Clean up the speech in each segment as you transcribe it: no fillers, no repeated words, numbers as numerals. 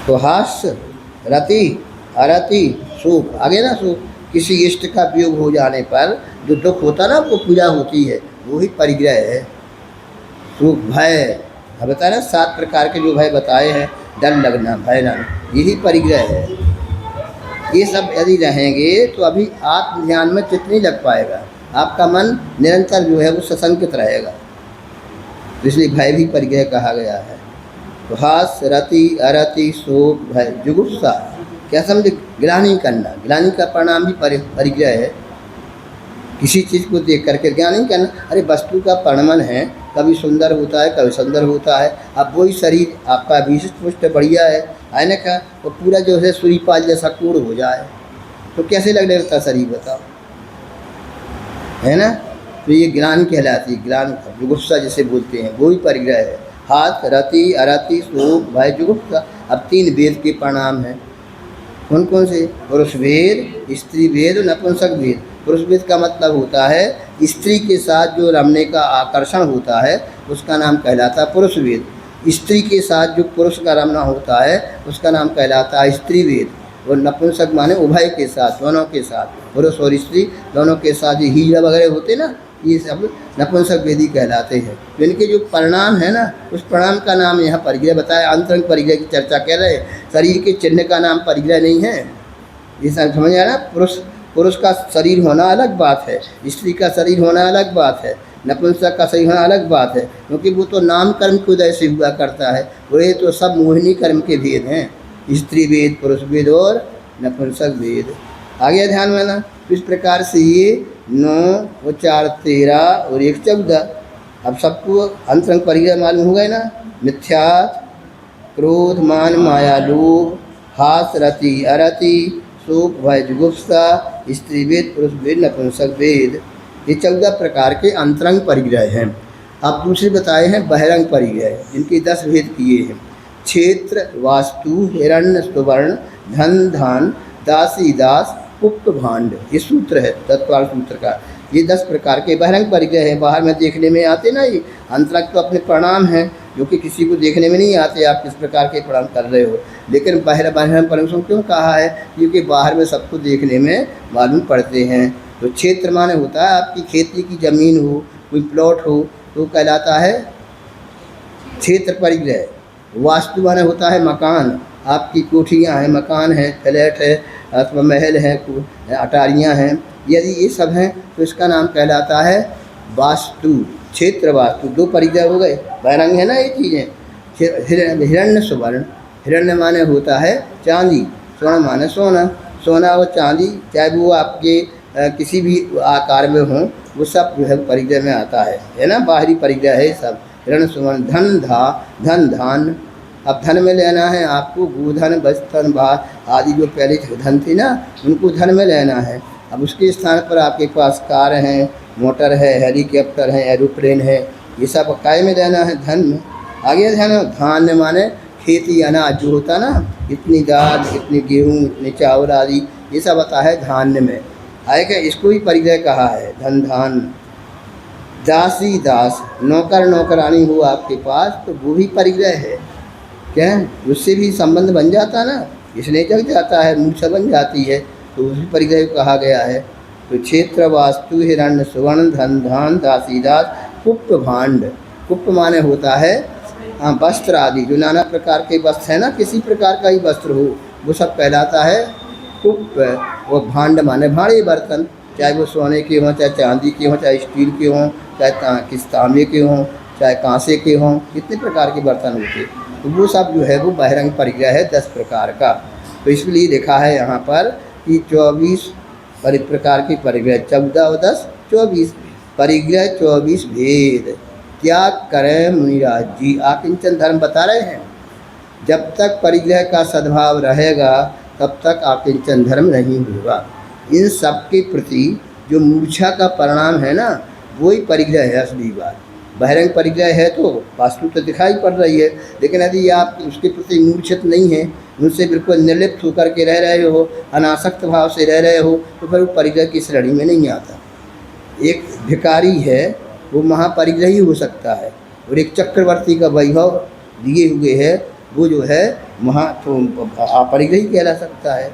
तो हास्य रति अरति शोक, आगे ना शोक, किसी इष्ट का वियोग हो जाने पर जो दुख होता ना वो पीड़ा होती है, वो ही परिग्रह है। सुख भय, अब बताया ना 7 प्रकार के जो भय बताए हैं, डर लगना, भय लगना, यही परिग्रह है। ये सब यदि रहेंगे तो अभी आत्म ध्यान में चित्त नहीं लग पाएगा, आपका मन निरंतर जो है वो सशंकित रहेगा। तो इसलिए भय भी परिग्रह कहा गया है। तो हास्य रति अरति शोक भय जुगुप्सा, क्या समझे, ग्लानि करना, ग्लानि का परिणाम भी परिग्रह है। किसी चीज़ को देख करके ज्ञान नहीं करना, अरे वस्तु का परिणमन है, कभी सुंदर होता है कभी सुंदर होता है। अब वही शरीर आपका विशिष्ट पुष्ट बढ़िया है ना, का वो पूरा जो है सूर्यपाल जैसा कोड़ हो जाए तो कैसे लगने लगता शरीर, बताओ, है ना। तो ये ज्ञान कहलाती है, ज्ञान जुगुप्सा जिसे बोलते हैं, वो भी परिग्रह है। हाथ रति अरति शोक भय जुगुप्सा। अब 3 वेद के परिणाम हैं, कौन कौन से, पुरुष भेद, स्त्री भेद और नपुंसक भेद। पुरुष भेद का मतलब होता है स्त्री के साथ जो रमने का आकर्षण होता है उसका नाम कहलाता है पुरुष भेद। स्त्री के साथ जो पुरुष का रमना होता है उसका नाम कहलाता है स्त्री भेद। और नपुंसक माने उभय के साथ, दोनों के साथ, पुरुष और स्त्री दोनों के साथ ये हीरा वगैरह होते ना, ये सब नपुंसक वेदी कहलाते हैं। तो इनके जो परिणाम है ना, उस परिणाम का नाम यहाँ परिग्रह बताया। अंतरंग परिग्रह की चर्चा कर रहे हैं, शरीर के चिन्ह का नाम परिग्रह नहीं है, ये सब समझ आया ना। पुरुष का शरीर होना अलग बात है, स्त्री का शरीर होना अलग बात है, नपुंसक का शरीर होना अलग बात है, क्योंकि वो तो नाम कर्म खुद ऐसे हुआ करता है। और ये तो सब मोहिनी कर्म के भेद हैं, स्त्री भेद, पुरुष भेद और नपुंसक भेद। आगे ध्यान में ना, इस प्रकार से ये 9 और 4 13 और 1 14। अब सबको अंतरंग परिग्रह मालूम हो गए ना, मिथ्या, क्रोध मान माया लोभ, हास रति अरति शोक भय जुगुप्सा, स्त्री भेद पुरुष भेद नपुंसक भेद, ये 14 प्रकार के अंतरंग परिग्रह हैं। अब दूसरे बताए हैं बहिरंग परिग्रह, जिनके 10 भेद किए हैं। क्षेत्र वास्तु हिरण्य सुवर्ण धन धान दासी दास उक्त भांड, ये सूत्र है तत्वार्थ सूत्र का। ये 10 प्रकार के बहिरंग परिग्रह हैं, बाहर में देखने में आते ना। ये अंतरंग तो अपने प्रणाम हैं जो कि किसी को देखने में नहीं आते, आप किस प्रकार के प्रणाम कर रहे हो। लेकिन बहिरंग परिग्रह क्यों कहा है, क्योंकि बाहर में सबको देखने में मालूम पड़ते हैं। तो क्षेत्र माने होता है आपकी खेती की ज़मीन हो, कोई प्लॉट हो तो कहलाता है क्षेत्र परिग्रह। वास्तु माने होता है मकान, आपकी कोठियाँ हैं, मकान है, फ्लैट है अथवा महल है, अटारियाँ हैं, यदि ये सब हैं तो इसका नाम कहलाता है वास्तु, क्षेत्र वास्तु। 2 परिग्रह हो गए, बहिरंग है ना ये चीज़ें। हिरण्य सुवर्ण, हिरण्य माने होता है चांदी, स्वर्ण माने सोना। सोना और चांदी चाहे वो आपके किसी भी आकार में हो, वो सब जो है परिग्रह में आता है ना, बाहरी परिग्रह है सब। हिरण्य सुवर्ण। धन धान, अब धन में लेना है आपको गोधन वस्तन आदि जो पहले धन थी ना, उनको धन में लेना है। अब उसके स्थान पर आपके पास कार हैं, मोटर है, हेलीकॉप्टर है, एरोप्लेन है, ये सब काय में लेना है, धन में। आगे ध्यान, धान्य माने खेती अनाज जो होता ना, इतनी दाल इतनी गेहूँ इतने चावल आदि, ये सब आता है धान्य में आएगा, इसको भी परिग्रह कहा है धन धान। दासी दास, नौकर नौकरानी हो आपके पास तो वो भी परिग्रह है, क्या उससे भी संबंध बन जाता ना, इसलिए जग जाता है, मूर्छा बन जाती है, तो उसी परिग्रह कहा गया है। तो क्षेत्र वास्तु हिरण्य सुवर्ण धन धान दासी दास कुप्प भांड। कुप्प माने होता है वस्त्र आदि, जो नाना प्रकार के वस्त्र है ना, किसी प्रकार का ही वस्त्र हो वो सब कहलाता है कुप्प। और भांड माने भाड़े बर्तन, चाहे वो सोने के हों, चाहे चांदी के हों, चाहे स्टील के हों, चाहे किस तांबे के हों, चाहे कांसे के हों, कितने प्रकार के बर्तन होते, तो वो सब जो है वो बहिरंग परिग्रह है 10 प्रकार का। तो इसलिए लिखा है यहाँ पर कि 24 प्रकार के परिग्रह, 14 और 10 24 परिग्रह, 24 भेद। त्याग करें मुनिराज जी, आकिंचन धर्म बता रहे हैं। जब तक परिग्रह का सद्भाव रहेगा तब तक आकिंचन धर्म नहीं होगा। इन सब के प्रति जो मूर्छा का परिणाम है ना, वही परिग्रह है असली बात। बहिरंग परिग्रह है तो वास्तु तो दिखाई पड़ रही है, लेकिन यदि आप उसके प्रति मूर्छित नहीं हैं, उनसे बिल्कुल निर्लिप्त होकर के रह रहे हो, अनासक्त भाव से रह रहे हो, तो फिर वो परिग्रह की श्रेणी में नहीं आता। एक भिखारी है वो महापरिग्रही हो सकता है, और एक चक्रवर्ती का वैभव लिए हुए है वो जो है वहाँ तो अपरिग्रही कहला सकता है।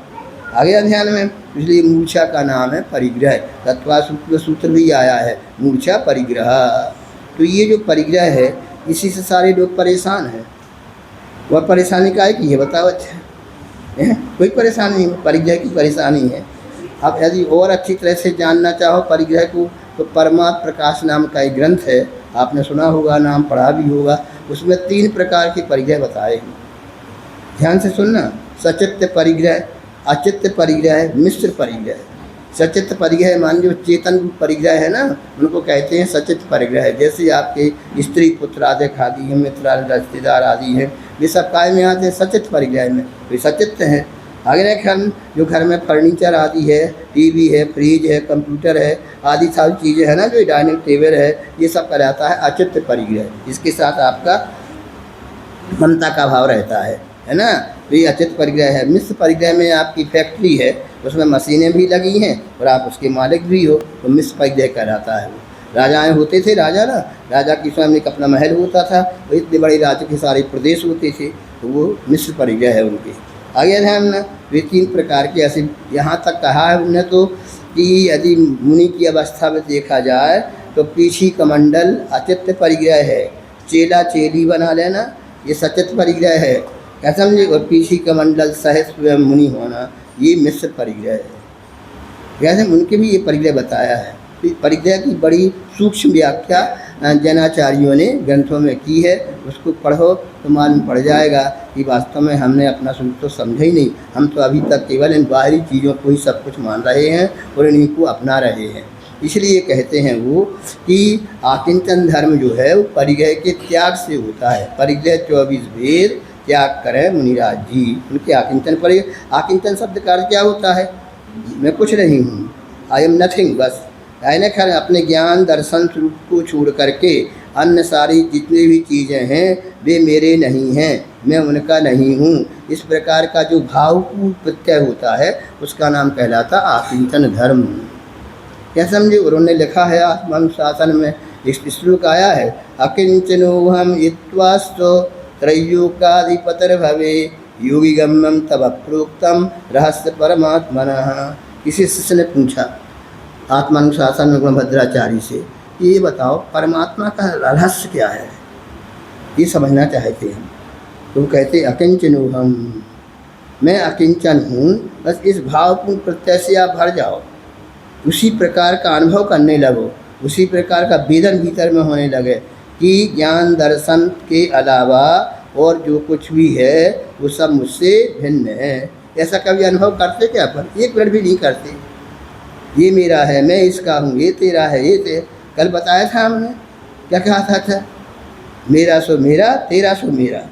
आगे अध्यान में इसलिए मूर्छा का नाम है परिग्रह। तत्वा सूत्र भी आया है मूर्छा परिग्रह। तो ये जो परिग्रह है इसी से सारे लोग परेशान हैं। वह परेशानी का है कि ये बताओ अच्छा कोई परेशानी नहीं, परिग्रह की परेशानी है। अब यदि और अच्छी तरह से जानना चाहो परिग्रह को तो परमात्म प्रकाश नाम का एक ग्रंथ है, आपने सुना होगा, नाम पढ़ा भी होगा। उसमें 3 प्रकार के परिग्रह बताए हैं, ध्यान से सुनना। सचित्त परिग्रह, अचित्त परिग्रह, मिश्र परिग्रह। सचित्त परिग्रह मान जो चेतन परिग्रह है ना, उनको कहते हैं सचित्त परिग्रह। जैसे आपके स्त्री पुत्र आदि आदि हैं, मित्र रिश्तेदार आदि हैं, ये सब काय में आते हैं सचित्त परिग्रह में, वे सचित्त हैं। आगे रखें जो घर में फर्नीचर आदि है, टीवी है, फ्रिज है, कंप्यूटर है आदि सारी चीज़ें हैं ना, जो डाइनिंग टेबल है, ये सब कहलाता है अचित्त परिग्रह। इसके साथ आपका ममता का भाव रहता है ना, तो ये अचित्त परिग्रह है। मिश्र परिग्रह में आपकी फैक्ट्री है, उसमें मशीनें भी लगी हैं और आप उसके मालिक भी हो, तो मिश्र परिग्रह कहलाता है। राजाएँ होते थे, राजा ना, राजा की स्वयं एक अपना महल होता था, वो इतने बड़े राज्य के सारे प्रदेश होते थे, तो वो मिश्र परिग्रह है उनके। आगे ध्यान ना, वे 3 प्रकार के ऐसे यहाँ तक कहा है उन्हें तो कि यदि मुनि की अवस्था में देखा जाए तो पीछी कमंडल अचित्त परिग्रह है, चेला चेली बना लेना ये सचित्त परिग्रह है, क्या समझे। और पीछी कमंडल सहित स्वयं मुनि होना ये मिश्र परिग्रह है। जैसे उनके भी ये परिग्रह बताया है। परिग्रह की बड़ी सूक्ष्म व्याख्या जैनाचार्यों ने ग्रंथों में की है, उसको पढ़ो तो मालूम पड़ जाएगा कि वास्तव में हमने अपना स्वरूप तो समझा ही नहीं। हम तो अभी तक केवल इन बाहरी चीज़ों को ही सब कुछ मान रहे हैं और इन्हीं को अपना रहे हैं। इसलिए कहते हैं वो कि आकिंचन धर्म जो है वो परिग्रह के त्याग से होता है। परिग्रह 24 भेद त्याग करें मुनिराज जी, उनके आकिंचन परिग्रह। आकिंचन शब्द का अर्थ क्या होता है, मैं कुछ नहीं हूँ, आई एम नथिंग, बस यानी खैर अपने ज्ञान दर्शन स्वरूप को छोड़ करके अन्य सारी जितनी भी चीज़ें हैं वे मेरे नहीं हैं, मैं उनका नहीं हूँ। इस प्रकार का जो भावपूर्ण प्रत्यय होता है उसका नाम कहलाता आकिंचन धर्म। क्या समझे। उन्होंने लिखा है आत्मानुशासन में इस श्लोक आया है, अकिंचनोहम इत्वास्तो त्रैलोकाधिपतिर भवे योगी गम्यम तब प्रोक्तम रहस्य परमात्मनः। किसी शिष्य ने पूछा आत्मानुशासन में भद्राचार्य से, ये बताओ परमात्मा का रहस्य क्या है, ये समझना चाहते हैं। तो कहते अकिंचनोहम, मैं अकिंचन हूँ, बस इस भावपूर्ण प्रत्यय से आप भर जाओ, उसी प्रकार का अनुभव करने लगो, उसी प्रकार का वेदन भीतर में होने लगे कि ज्ञान दर्शन के अलावा और जो कुछ भी है वो सब मुझसे भिन्न है। ऐसा कभी अनुभव करते क्या, पर 1 मिनट भी नहीं करते। ये मेरा है, मैं इसका हूँ, ये तेरा है, ये तेरा। कल बताया था हमने, क्या कहा था, मेरा सो मेरा, तेरा सो मेरा,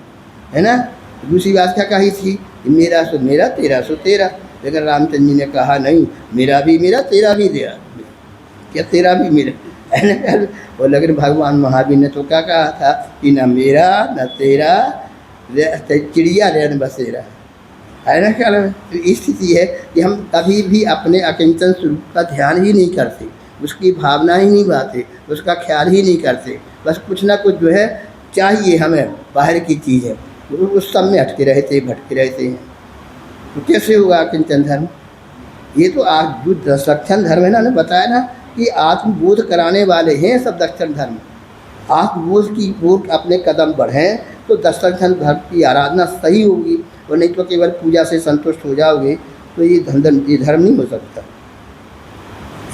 है ना। दूसरी बात क्या कही थी, मेरा सो मेरा, तेरा सो तेरा। लेकिन रामचंद्र जी ने कहा नहीं, मेरा भी मेरा, तेरा भी तेरा, क्या तेरा भी मेरा, है ना। और लेकिन भगवान महावीर ने तो क्या कहा था कि न मेरा न तेरा, चिड़िया रेन बसेरा, है ना। क्या तो स्थिति है कि हम कभी भी अपने अकिंचन स्वरूप का ध्यान ही नहीं करते, उसकी भावना ही नहीं पाते, उसका ख्याल ही नहीं करते। बस कुछ ना कुछ जो है चाहिए हमें, बाहर की चीज़ है, उस सब में हटके रहते भटके रहते हैं। तो कैसे होगा अकिंचन धर्म। ये तो आज जो दक्षिण धर्म है ना, बताया ना कि आत्मबोध कराने वाले हैं सब दक्षिण धर्म। आत्मबोध की ओर अपने कदम बढ़ें तो दक्षिण धर्म की आराधना सही होगी, और नहीं तो केवल पूजा से संतुष्ट हो जाओगे तो ये धर्म नहीं हो सकता।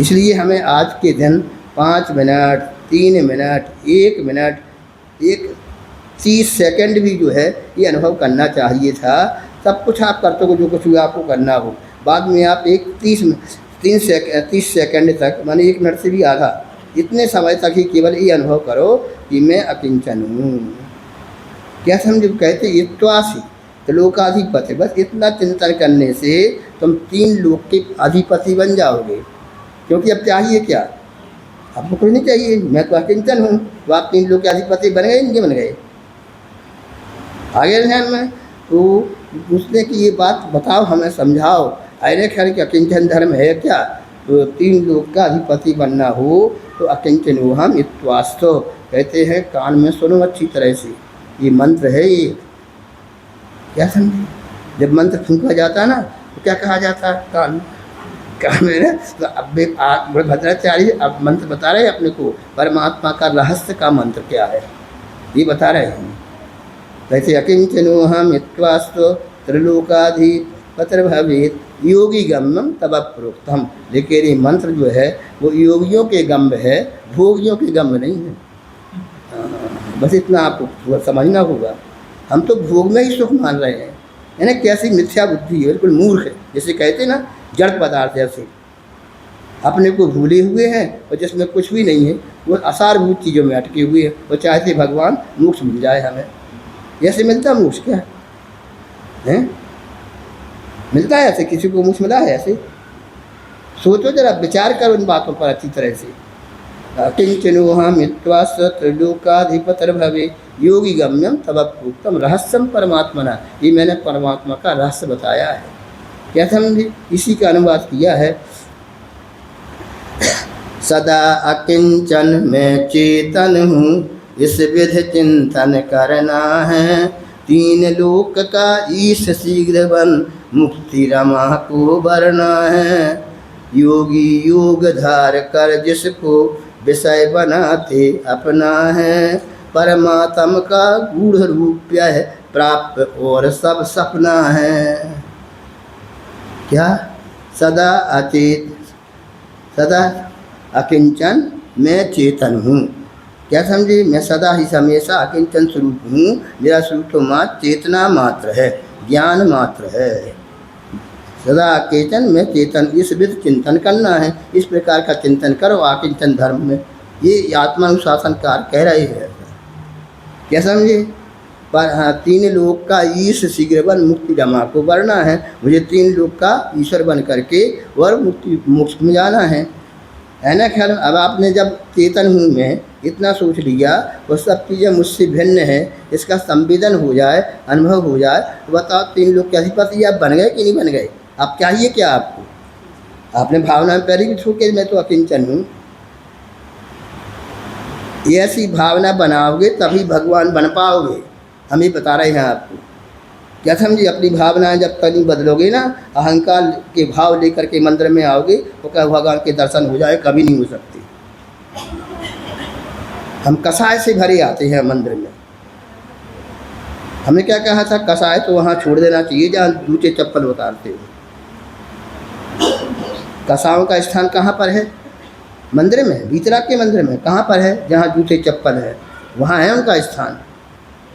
इसलिए हमें आज के दिन 5 मिनट, 3 मिनट, 1 मिनट, 30 सेकंड भी जो है ये अनुभव करना चाहिए था। सब कुछ आप करते हो, जो कुछ भी आपको करना हो, बाद में आप 30 सेकंड तक, माने 1 मिनट से भी आधा, इतने समय तक ही केवल ये अनुभव करो कि मैं अकिंचन हूँ। क्या समझो। कहते इत्वासी त्रिलोकाधिपति, बस इतना चिंतन करने से तुम 3 लोक के अधिपति बन जाओगे। क्योंकि अब चाहिए क्या, आपको कुछ नहीं चाहिए, मैं तो अकिंचन हूँ, तो आप 3 लोक के अधिपति बन गए, इनके बन गए। आगे ध्यान में तो उसने कि ये बात बताओ, हमें समझाओ, अरे खैर कि अकिंचन धर्म है क्या। तो 3 लोक का अधिपति बनना हो तो अकिंचनोहम इत्वास्तो, कहते हैं कान में सुनो अच्छी तरह से, ये मंत्र है ये। क्या समझे? जब मंत्र फूंका जाता ना तो क्या कहा जाता है? कान कान में ना, तो अब भद्राचार्य अब मंत्र बता रहे हैं अपने को, परमात्मा का रहस्य का मंत्र क्या है ये बता रहे हैं। कैसे अकिंचनोहम इत्वास्तु त्रिलोकाधिपतिर भवेत् योगी गम्यम तब प्रोक्तम। लेकिन ये मंत्र जो है वो योगियों के गम्य है, भोगियों के गम्य नहीं है। बस इतना आपको समझना होगा। हम तो भोग में ही सुख मान रहे हैं, है ना? कैसी मिथ्या बुद्धि है, बिल्कुल मूर्ख है। जैसे कहते ना जड़ पदार्थ जैसे अपने को भूले हुए हैं और जिसमें कुछ भी नहीं है, वो असारभूत चीज़ों में अटके हुए हैं। वो चाहते भगवान मोक्ष मिल जाए हमें। ऐसे मिलता मोक्ष क्या है? मिलता है ऐसे? किसी को मोक्ष मिला है ऐसे? सोचो जरा, विचार करो इन बातों पर अच्छी तरह से। किंचनोहम हित्वा स त्रिलोकाधिपतिर भवे योगी गम्यम तब प्रोक्तम रहस्यम परमात्मना। ये मैंने परमात्मा का रहस्य बताया है। क्या समझे? इसी का अनुवाद किया है। सदा अकिंचन में चेतन हूँ, इस विध चिंतन करना है। तीन लोक का ईश शीघ्र बन, मुक्ति रमा को वरना है। योगी योग धार कर जिसको, विषय बनाते अपना है। परमात्म का गूढ़ रूप है प्राप्त और सब सपना है। क्या? सदा अचेत, सदा अकिंचन मैं चेतन हूँ। क्या समझे? मैं सदा ही हमेशा अकिंचन स्वरूप हूँ। मेरा स्वरूप तो मात्र चेतना मात्र है, ज्ञान मात्र है। सदा अकेचन मैं चेतन, इस विध चिंतन करना है। इस प्रकार का चिंतन करो अकिंचन धर्म में। ये आत्मानुशासनकार कह रहे हैं। क्या समझे? पर हाँ, तीन लोक का ईश शीघ्र बन, मुक्ति रमा को वरना है। मुझे तीन लोक का ईश्वर बन करके वर मुक्ति मोक्ष में जाना है ना? ख्याल। अब आपने जब चेतन हूँ मैं इतना सोच लिया, वो सब चीज़ें मुझसे भिन्न है, इसका संवेदन हो जाए, अनुभव हो जाए, तो बताओ तीन लोग के अधिपति आप बन गए कि नहीं बन गए? आप चाहिए क्या आपको? आपने भावना में पहले भी छूके मैं तो अकिंचन हूँ। ऐसी भावना बनाओगे तभी भगवान बन पाओगे। हम ये बता रहे हैं आपको। क्या समझिए? अपनी भावनाएं जब तक नहीं बदलोगे ना, अहंकार के भाव लेकर के मंदिर में आओगे तो क्या भगवान के दर्शन हो जाए? कभी नहीं हो सकते। हम कसाय से भरे आते हैं मंदिर में। हमने क्या कहा था? कसाय तो वहाँ छोड़ देना चाहिए जहाँ जूते चप्पल उतारते हो। कसायों का स्थान कहाँ पर है? मंदिर में, भीतरा के मंदिर में। कहाँ पर है? जहाँ जूते चप्पल है वहाँ है उनका स्थान।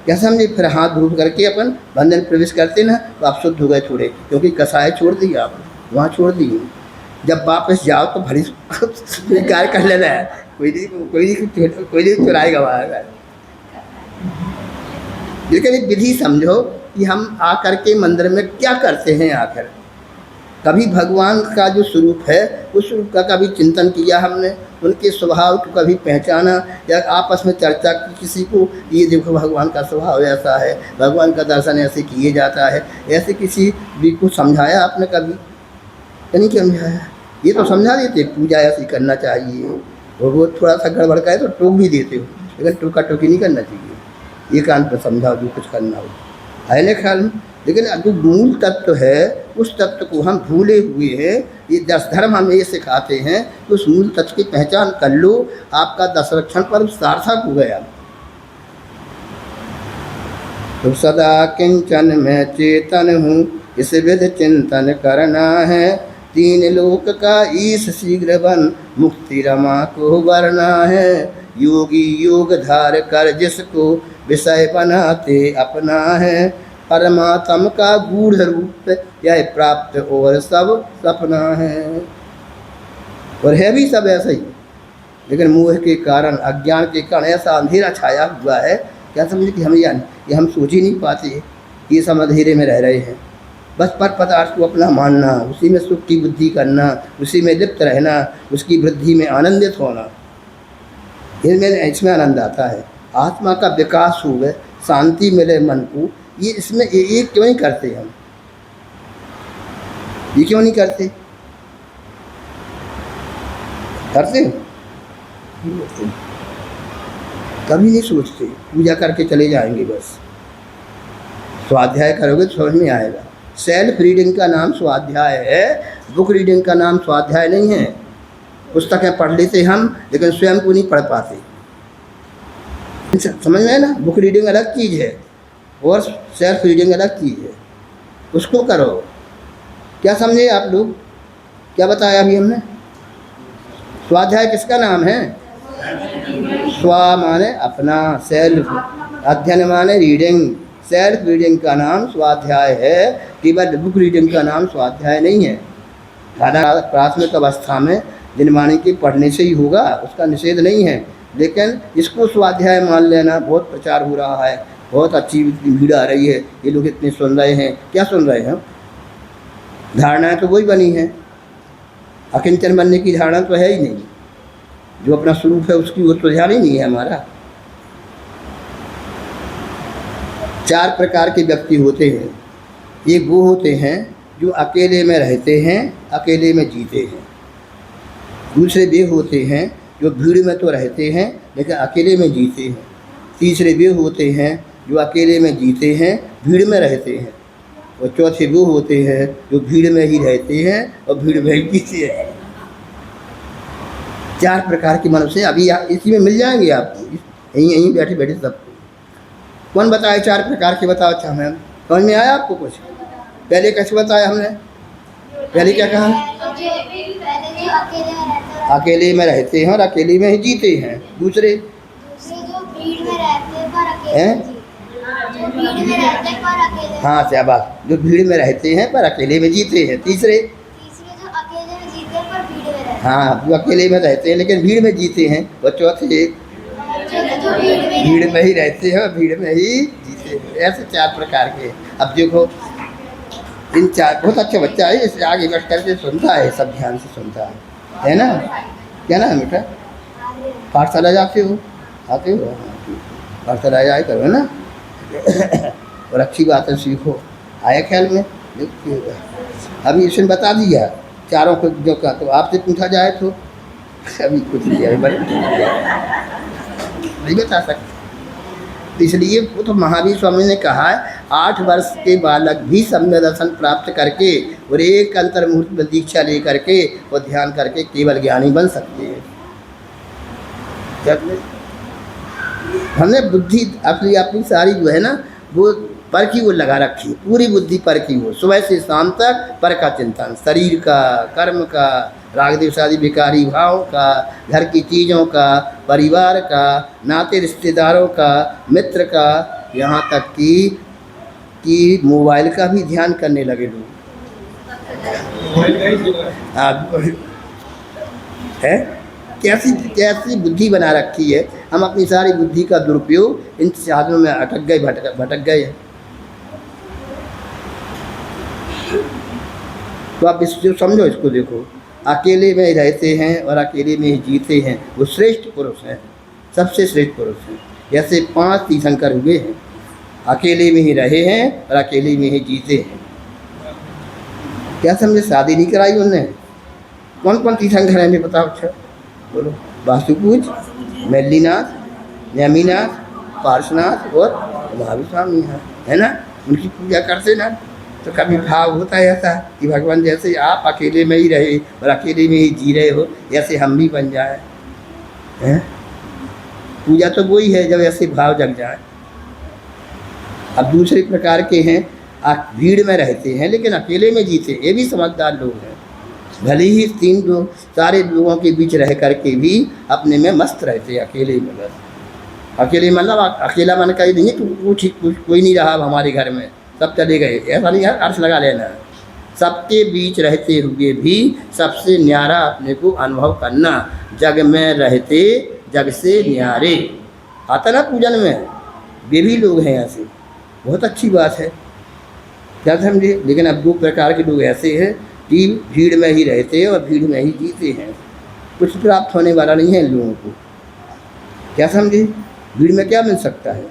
क्या समझे? फिर हाथ धूप करके अपन मंदिर प्रवेश करते ना तो आप शुद्ध हो गए थोड़े, क्योंकि कसाय छोड़ दिए आप, वहाँ छोड़ दिए। जब वापस जाओ तो भरी स्वीकार कर लेना है। कोई नहीं चुराएगा वहाँ। लेकिन विधि समझो कि हम आकर के मंदिर में क्या करते हैं। आकर कभी भगवान का जो स्वरूप है उस स्वरूप का कभी चिंतन किया हमने? उनके स्वभाव को कभी पहचाना? या आपस में चर्चा की किसी को, ये देखो भगवान का स्वभाव ऐसा है, भगवान का दर्शन ऐसे किए जाता है, ऐसे किसी भी को समझाया आपने कभी? नहीं समझाया। ये तो समझा देते पूजा ऐसी करना चाहिए, और वो थोड़ा सा गड़बड़ का है तो टोक भी देते हो, लेकिन टोका टोकी नहीं करना चाहिए। एकांत पर समझाओ जो कुछ करना हो, है ना ख्याल में। लेकिन जो मूल तत्व है उस तत्व को हम भूले हुए हैं। ये 10 धर्म हमें ये सिखाते हैं कि उस मूल तत्व की पहचान कर लो, आपका 10 लक्षण पर्व सार्थक हो गया। तो सदा किंचन मैं चेतन हूँ, इस विध चिंतन करना है। तीन लोक का ईश शीघ्र बन, मुक्ति रमा को वरना है। योगी योग धार कर जिसको, विषय बनाते अपना है। परमात्म का गूढ़ रूप यह प्राप्त और सब सपना है। और है भी सब ऐसा ही, लेकिन मोह के कारण, अज्ञान के कारण ऐसा अंधेरा छाया हुआ है। क्या समझे कि ये हम सोच ही नहीं पाते, ये सब अंधेरे में रह रहे हैं। बस पर पदार्थ को अपना मानना, उसी में सुख की बुद्धि करना, उसी में लिप्त रहना, उसकी वृद्धि में आनंदित होना, इसमें आनंद आता है। आत्मा का विकास हुए, शांति मिले मन को, ये इसमें ये क्यों नहीं करते हम? ये क्यों नहीं करते? करते कभी नहीं सोचते, पूजा करके चले जाएंगे बस। स्वाध्याय करोगे तो समझ में आएगा। सेल्फ रीडिंग का नाम स्वाध्याय है, बुक रीडिंग का नाम स्वाध्याय नहीं है। पुस्तकें पढ़ लेते हम, लेकिन स्वयं को नहीं पढ़ पाते। समझ में है ना? बुक रीडिंग अलग चीज़ है और सेल्फ रीडिंग अलग चीज़ है, उसको करो। क्या समझे आप लोग? क्या बताया अभी हमने? स्वाध्याय किसका नाम है? स्व माने अपना, सेल्फ, अध्ययन माने रीडिंग। सेल्फ रीडिंग का नाम स्वाध्याय है, केवल बुक रीडिंग का नाम स्वाध्याय नहीं है। प्राथमिक अवस्था में जिनवाणी के पढ़ने से ही होगा, उसका निषेध नहीं है, लेकिन इसको स्वाध्याय मान लेना बहुत प्रचार हो रहा है, बहुत अच्छी भीड़ आ रही है, ये लोग इतने सुन रहे हैं। क्या सुन रहे हैं? धारणाएं तो वही बनी हैं, अकिंचन बनने की धारणा तो है ही नहीं। जो अपना स्वरूप है उसकी ओर तो ध्यान ही नहीं है हमारा। 4 प्रकार के व्यक्ति होते हैं। एक वो होते हैं जो अकेले में रहते हैं, अकेले में जीते हैं। दूसरे वे होते हैं जो भीड़ में तो रहते हैं लेकिन अकेले में जीते हैं। तीसरे वे होते हैं जो अकेले में जीते हैं, भीड़ में रहते हैं। और चौथे वो होते हैं जो भीड़ में ही रहते हैं और भीड़ में ही जीते हैं। 4 प्रकार के मनुष्य अभी इसी में मिल जाएंगे आपको, यहीं बैठे बैठे सबको। कौन बताए 4 प्रकार के? बताओ। अच्छा मैम, समझ में आया आपको कुछ? पहले कैसे बताया हमने? पहले क्या कहा? अकेले में रहते हैं और अकेले में ही जीते हैं। दूसरे जो भीड़ में रहते हैं पर अकेले हैं। हाँ शाबाश, जो भीड़ में रहते हैं पर अकेले में जीते हैं। तीसरे जो अकेले में जीते हैं पर भीड़ में रहते हैं। हाँ, जो अकेले में रहते हैं लेकिन भीड़ में जीते हैं। और चौथे जो भीड़ में ही रहते हैं और भीड़ में ही जीते हैं। ऐसे 4 प्रकार के। अब देखो इन 4, बहुत अच्छा बच्चा है, इसे आगे बैठ करके सुनता है, सब ध्यान से सुनता है ना? क्या ना है बेटा? पाठशाला जाते हो? आते हो? पाठशाला जाए करो ना। और अच्छी बातें सीखो। आया ख्याल में? अभी इसने बता दिया 4 को जो का, तो आपसे पूछा जाए तो अभी कुछ नहीं बता सकते। इसलिए वो तो महावीर स्वामी ने कहा है 8 वर्ष के बालक भी सम्यक दर्शन प्राप्त करके और एक अंतर्मुहूर्त में दीक्षा ले करके और ध्यान करके केवल ज्ञानी बन सकते हैं। हमने बुद्धि अपनी सारी जो है ना वो पर की वो लगा रखी, पूरी बुद्धि पर की हो, सुबह से शाम तक पर का चिंतन, शरीर का, कर्म का, राग द्वेष आदि विकारी भाव का, घर की चीज़ों का, परिवार का, नाते रिश्तेदारों का, मित्र का, यहाँ तक कि मोबाइल का भी ध्यान करने लगे लोग। है कैसी बुद्धि बना रखी है। हम अपनी सारी बुद्धि का दुरुपयोग इन साधनों में अटक गए, भटक गए हैं। तो आप इसको समझो, इसको देखो। अकेले में रहते हैं और अकेले में ही जीते हैं, वो श्रेष्ठ पुरुष हैं, सबसे श्रेष्ठ पुरुष हैं। जैसे 5 तीर्थंकर हुए हैं, अकेले में ही रहे हैं और अकेले में ही जीते हैं। क्या समझे? शादी नहीं कराई उन्होंने। कौन कौन तीर्थंकर हैं बताओ? अच्छा बोलो। वासुपूज, मेल्लीनाथ, नेमिनाथ, पार्श्वनाथ और महावीर स्वामी हैं, है ना? उनकी पूजा करते ना, तो कभी भाव होता है ऐसा कि भगवान जैसे आप अकेले में ही रहे और अकेले में ही जी रहे हो, ऐसे हम भी बन जाए। हैं? पूजा तो वही है जब ऐसे भाव जग जाए। अब दूसरे प्रकार के हैं, भीड़ में रहते हैं लेकिन अकेले में जीते, ये भी समझदार लोग हैं। भले ही 3 लोग सारे लोगों के बीच रह करके भी अपने में मस्त रहते हैं, अकेले में। बस अकेले मतलब अकेला मन का ही नहीं है कि कोई नहीं रहा हमारे घर में, सब चले गए, ऐसा नहीं है। अर्थ लगा लेना, सबके बीच रहते हुए भी सबसे न्यारा अपने को अनुभव करना। जग में रहते जग से न्यारे आता ना पूजन में, वे भी लोग हैं ऐसे, बहुत अच्छी बात है। क्या समझे? लेकिन अब 2 प्रकार के लोग ऐसे हैं कि भीड़ में ही रहते हैं और भीड़ में ही जीते हैं। कुछ प्राप्त होने वाला नहीं है इन लोगों को। क्या समझे? भीड़ में क्या मिल सकता है?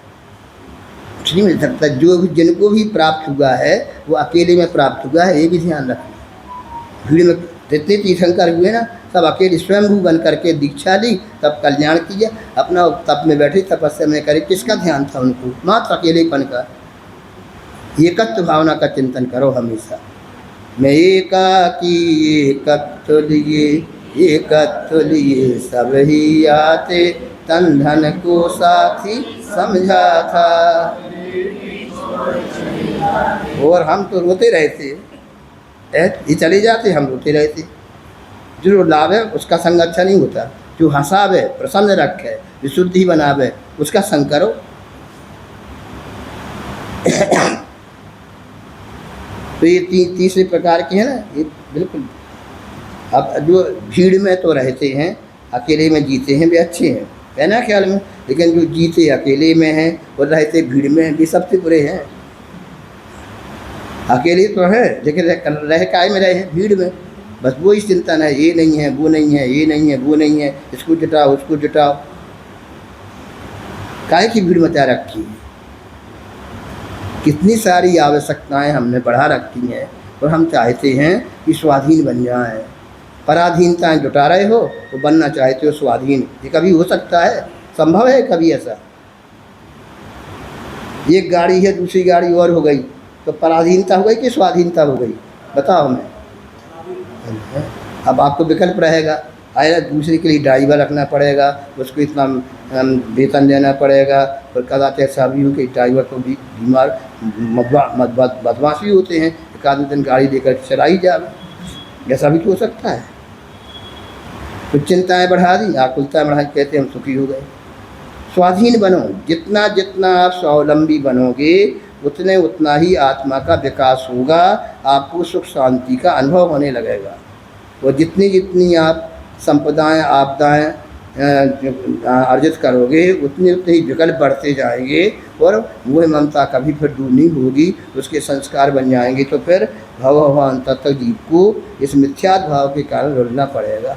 कुछ नहीं मिल सकता। जो भी जिनको भी प्राप्त हुआ है वो अकेले में प्राप्त हुआ है, ये भी ध्यान रखें। भीड़ में जितने तीर्थंकर हुए ना, सब अकेले स्वयंभू बन करके दीक्षा ली, तब कल्याण किया, अपना तप में बैठे, तपस्या में करे। किसका ध्यान था उनको? मात्र अकेलेपन का। एकत्व भावना का चिंतन करो हमेशा। मैं एकाकी एकत्व लिए, एकत्व लिए सब ही आते, तन धन को साथी समझा था। और हम तो रोते रहते, ये चले जाते, हम रोते रहते। जो लाभ है उसका संग अच्छा नहीं होता, जो हंसावे प्रसन्न रखे विशुद्धि बनावे उसका संग करो। तो ये तीसरे प्रकार के हैं ना, ये बिल्कुल। अब जो भीड़ में तो रहते हैं, अकेले में जीते हैं, वे अच्छे हैं, है ना ख्याल में। लेकिन जो जीते अकेले में हैं और रहते भीड़ में भी सबसे बुरे हैं। अकेले तो है लेकिन रह काय में रहे हैं, भीड़ में। बस वो ही चिंतन है, ये नहीं है, वो नहीं है, ये नहीं है, वो नहीं है, इसको जुटाओ, उसको जुटाओ। काय की भीड़ मचा रखी है। कितनी सारी आवश्यकताएं हमने बढ़ा रखी हैं और हम चाहते हैं कि स्वाधीन बन जाएं। पराधीनताएं जुटा रहे हो तो बनना चाहते हो स्वाधीन। ये कभी हो सकता है? संभव है कभी ऐसा? एक गाड़ी है, दूसरी गाड़ी और हो गई तो पराधीनता हो गई कि स्वाधीनता हो गई? बताओ हमें। अब आपको विकल्प रहेगा, आया दूसरे के लिए ड्राइवर रखना पड़ेगा, उसको इतना वेतन देना पड़ेगा, और कदाचित ऐसा भी हो कि ड्राइवर को भी बीमार बदमाश भी होते हैं, एक आध दिन गाड़ी लेकर चलाई जाए, ऐसा भी तो हो सकता है। कुछ चिंताएं बढ़ा दी, आकुलताएं बढ़ा, कहते हम सुखी हो गए। स्वाधीन बनो, जितना जितना आप स्वावलंबी बनोगे उतना ही आत्मा का विकास होगा, आपको सुख शांति का अनुभव होने लगेगा। और जितनी जितनी आप संपदाएं आपदाएं अर्जित करोगे उतने ही विकल्प बढ़ते जाएंगे और वह ममता कभी फिर दूर नहीं होगी, उसके संस्कार बन जाएंगे। तो फिर भगवान तत्व जीव को इस मिथ्यात्व भाव के कारण रुलना पड़ेगा।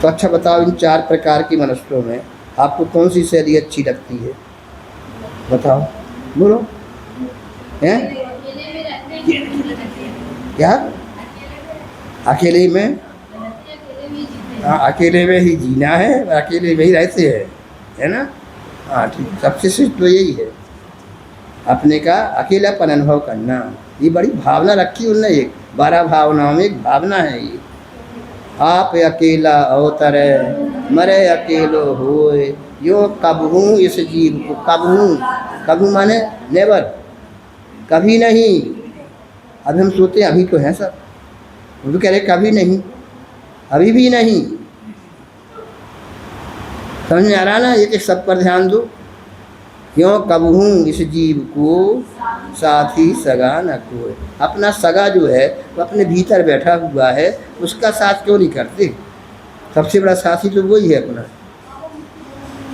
तो अच्छा बताओ, इन 4 प्रकार की मनुष्यों में आपको कौन सी शैली अच्छी लगती है? बताओ, बोलो। हैं क्या? अकेले में? हाँ, अकेले में ही जीना है, अकेले में ही रहते हैं, है ना? हाँ ठीक, सबसे श्रेष्ठ तो यही है, अपने का अकेलापन अनुभव करना। ये बड़ी भावना रखी उनने, एक 12 भावनाओं में एक भावना है ये। आप अकेला अवतरे मरे अकेलो होए, यो कबहू इस जीव को, कबहू, कबहू माने नेवर, कभी नहीं। अब हम सोते हैं अभी तो हैं सब, वो कह रहे कभी नहीं, अभी भी नहीं। समझ में आ रहा ना? एक सब पर ध्यान दो। क्यों कबहू इस जीव को साथी सगा न कोई। अपना सगा जो है वो अपने भीतर बैठा हुआ है, उसका साथ क्यों नहीं करते? सबसे बड़ा साथी तो वही है अपना।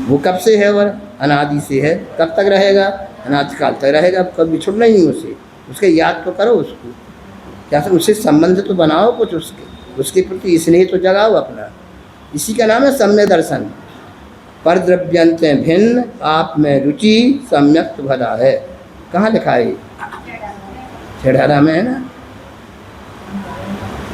वो कब से है? वह अनादि से है। कब तक रहेगा? अनादिकाल तक रहेगा, कभी बिछुड़ना ही नहीं उससे। उसके याद तो करो उसको, क्या सर उससे संबंध तो बनाओ कुछ, उसके प्रति स्नेह तो जगाओ अपना। इसी का नाम है सम्य दर्शन। पर द्रव्यंत भिन्न आप में रुचि सम्यक भला है। कहाँ लिखा है? छेड़ारा में है ना।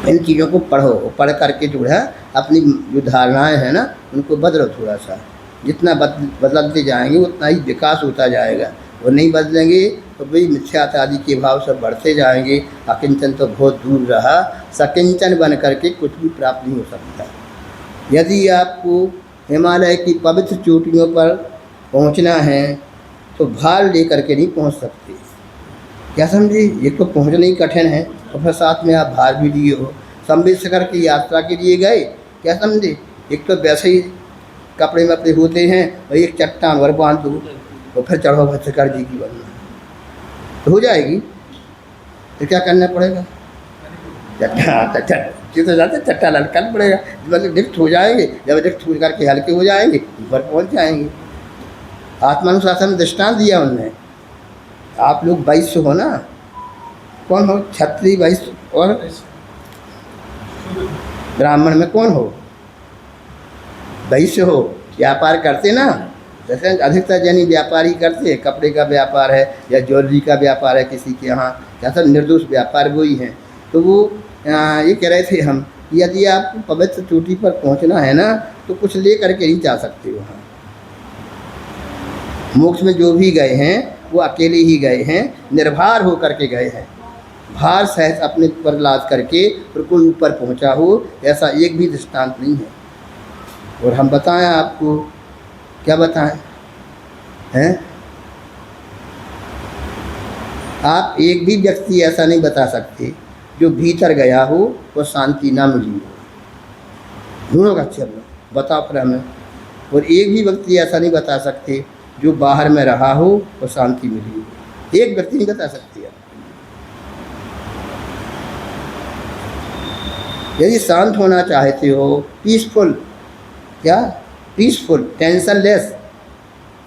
इन चीज़ों को पढ़ो, पढ़ करके जो है अपनी जो धारणाएँ हैं ना उनको बदलो थोड़ा सा। जितना बदलते जाएंगे उतना ही विकास होता जाएगा, और नहीं बदलेंगे तो भाई मिथ्यात्व आदि के भाव सब बढ़ते जाएंगे। अकिंचन तो बहुत दूर रहा, सकिंचन बन करके कुछ भी प्राप्त नहीं हो सकता। यदि आपको हिमालय की पवित्र चोटियों पर पहुंचना है तो भार लेकर के नहीं पहुंच सकते। क्या समझे? एक तो पहुंचना ही कठिन है और फिर साथ में आप भार भी लिए हो। संबित शिखर की यात्रा के लिए गए, क्या समझे? एक तो वैसे ही कपड़े में अपने होते हैं और एक चट्टान वर बांध दो और फिर चढ़ो शिखर जी की बनना तो हो जाएगी। तो क्या करना पड़ेगा? तो जाते चट्टा लटकन पड़ेगा, मतलब लिफ्ट हो जाएंगे। जब लिफ्ट हो करके हल्के हो जाएंगे ऊपर पहुंच जाएंगे। आत्मानुशासन दृष्टांत दिया उनने। आप लोग वैश्य हो ना, कौन हो? क्षत्रिय, वैश्य और ब्राह्मण में कौन हो? वैश्य हो। व्यापार करते ना, जैसे अधिकतर जैनी व्यापारी करते हैं, कपड़े का व्यापार है या ज्वेलरी का व्यापार है किसी के यहाँ, क्या सब निर्दोष व्यापार वही हैं। तो वो ये कह रहे थे हम, यदि आप पवित्र चोटी पर पहुंचना है ना तो कुछ ले करके नहीं जा सकते वहाँ। मोक्ष में जो भी गए हैं वो अकेले ही गए हैं, निर्भर हो करके गए हैं। भार सहज अपने पर लाद करके और कोई ऊपर पहुंचा हो, ऐसा एक भी दृष्टांत नहीं है। और हम बताएं आपको, क्या बताएं हैं? आप एक भी व्यक्ति ऐसा नहीं बता सकते जो भीतर गया हो और शांति ना मिली हो। ढूंढो का चलो, बताओ फिर हमें। और एक भी व्यक्ति ऐसा नहीं बता सकते जो बाहर में रहा हो और शांति मिली हो। एक व्यक्ति नहीं बता सकते। यदि शांत होना चाहते हो, पीसफुल, क्या पीसफुल, टेंशन लेस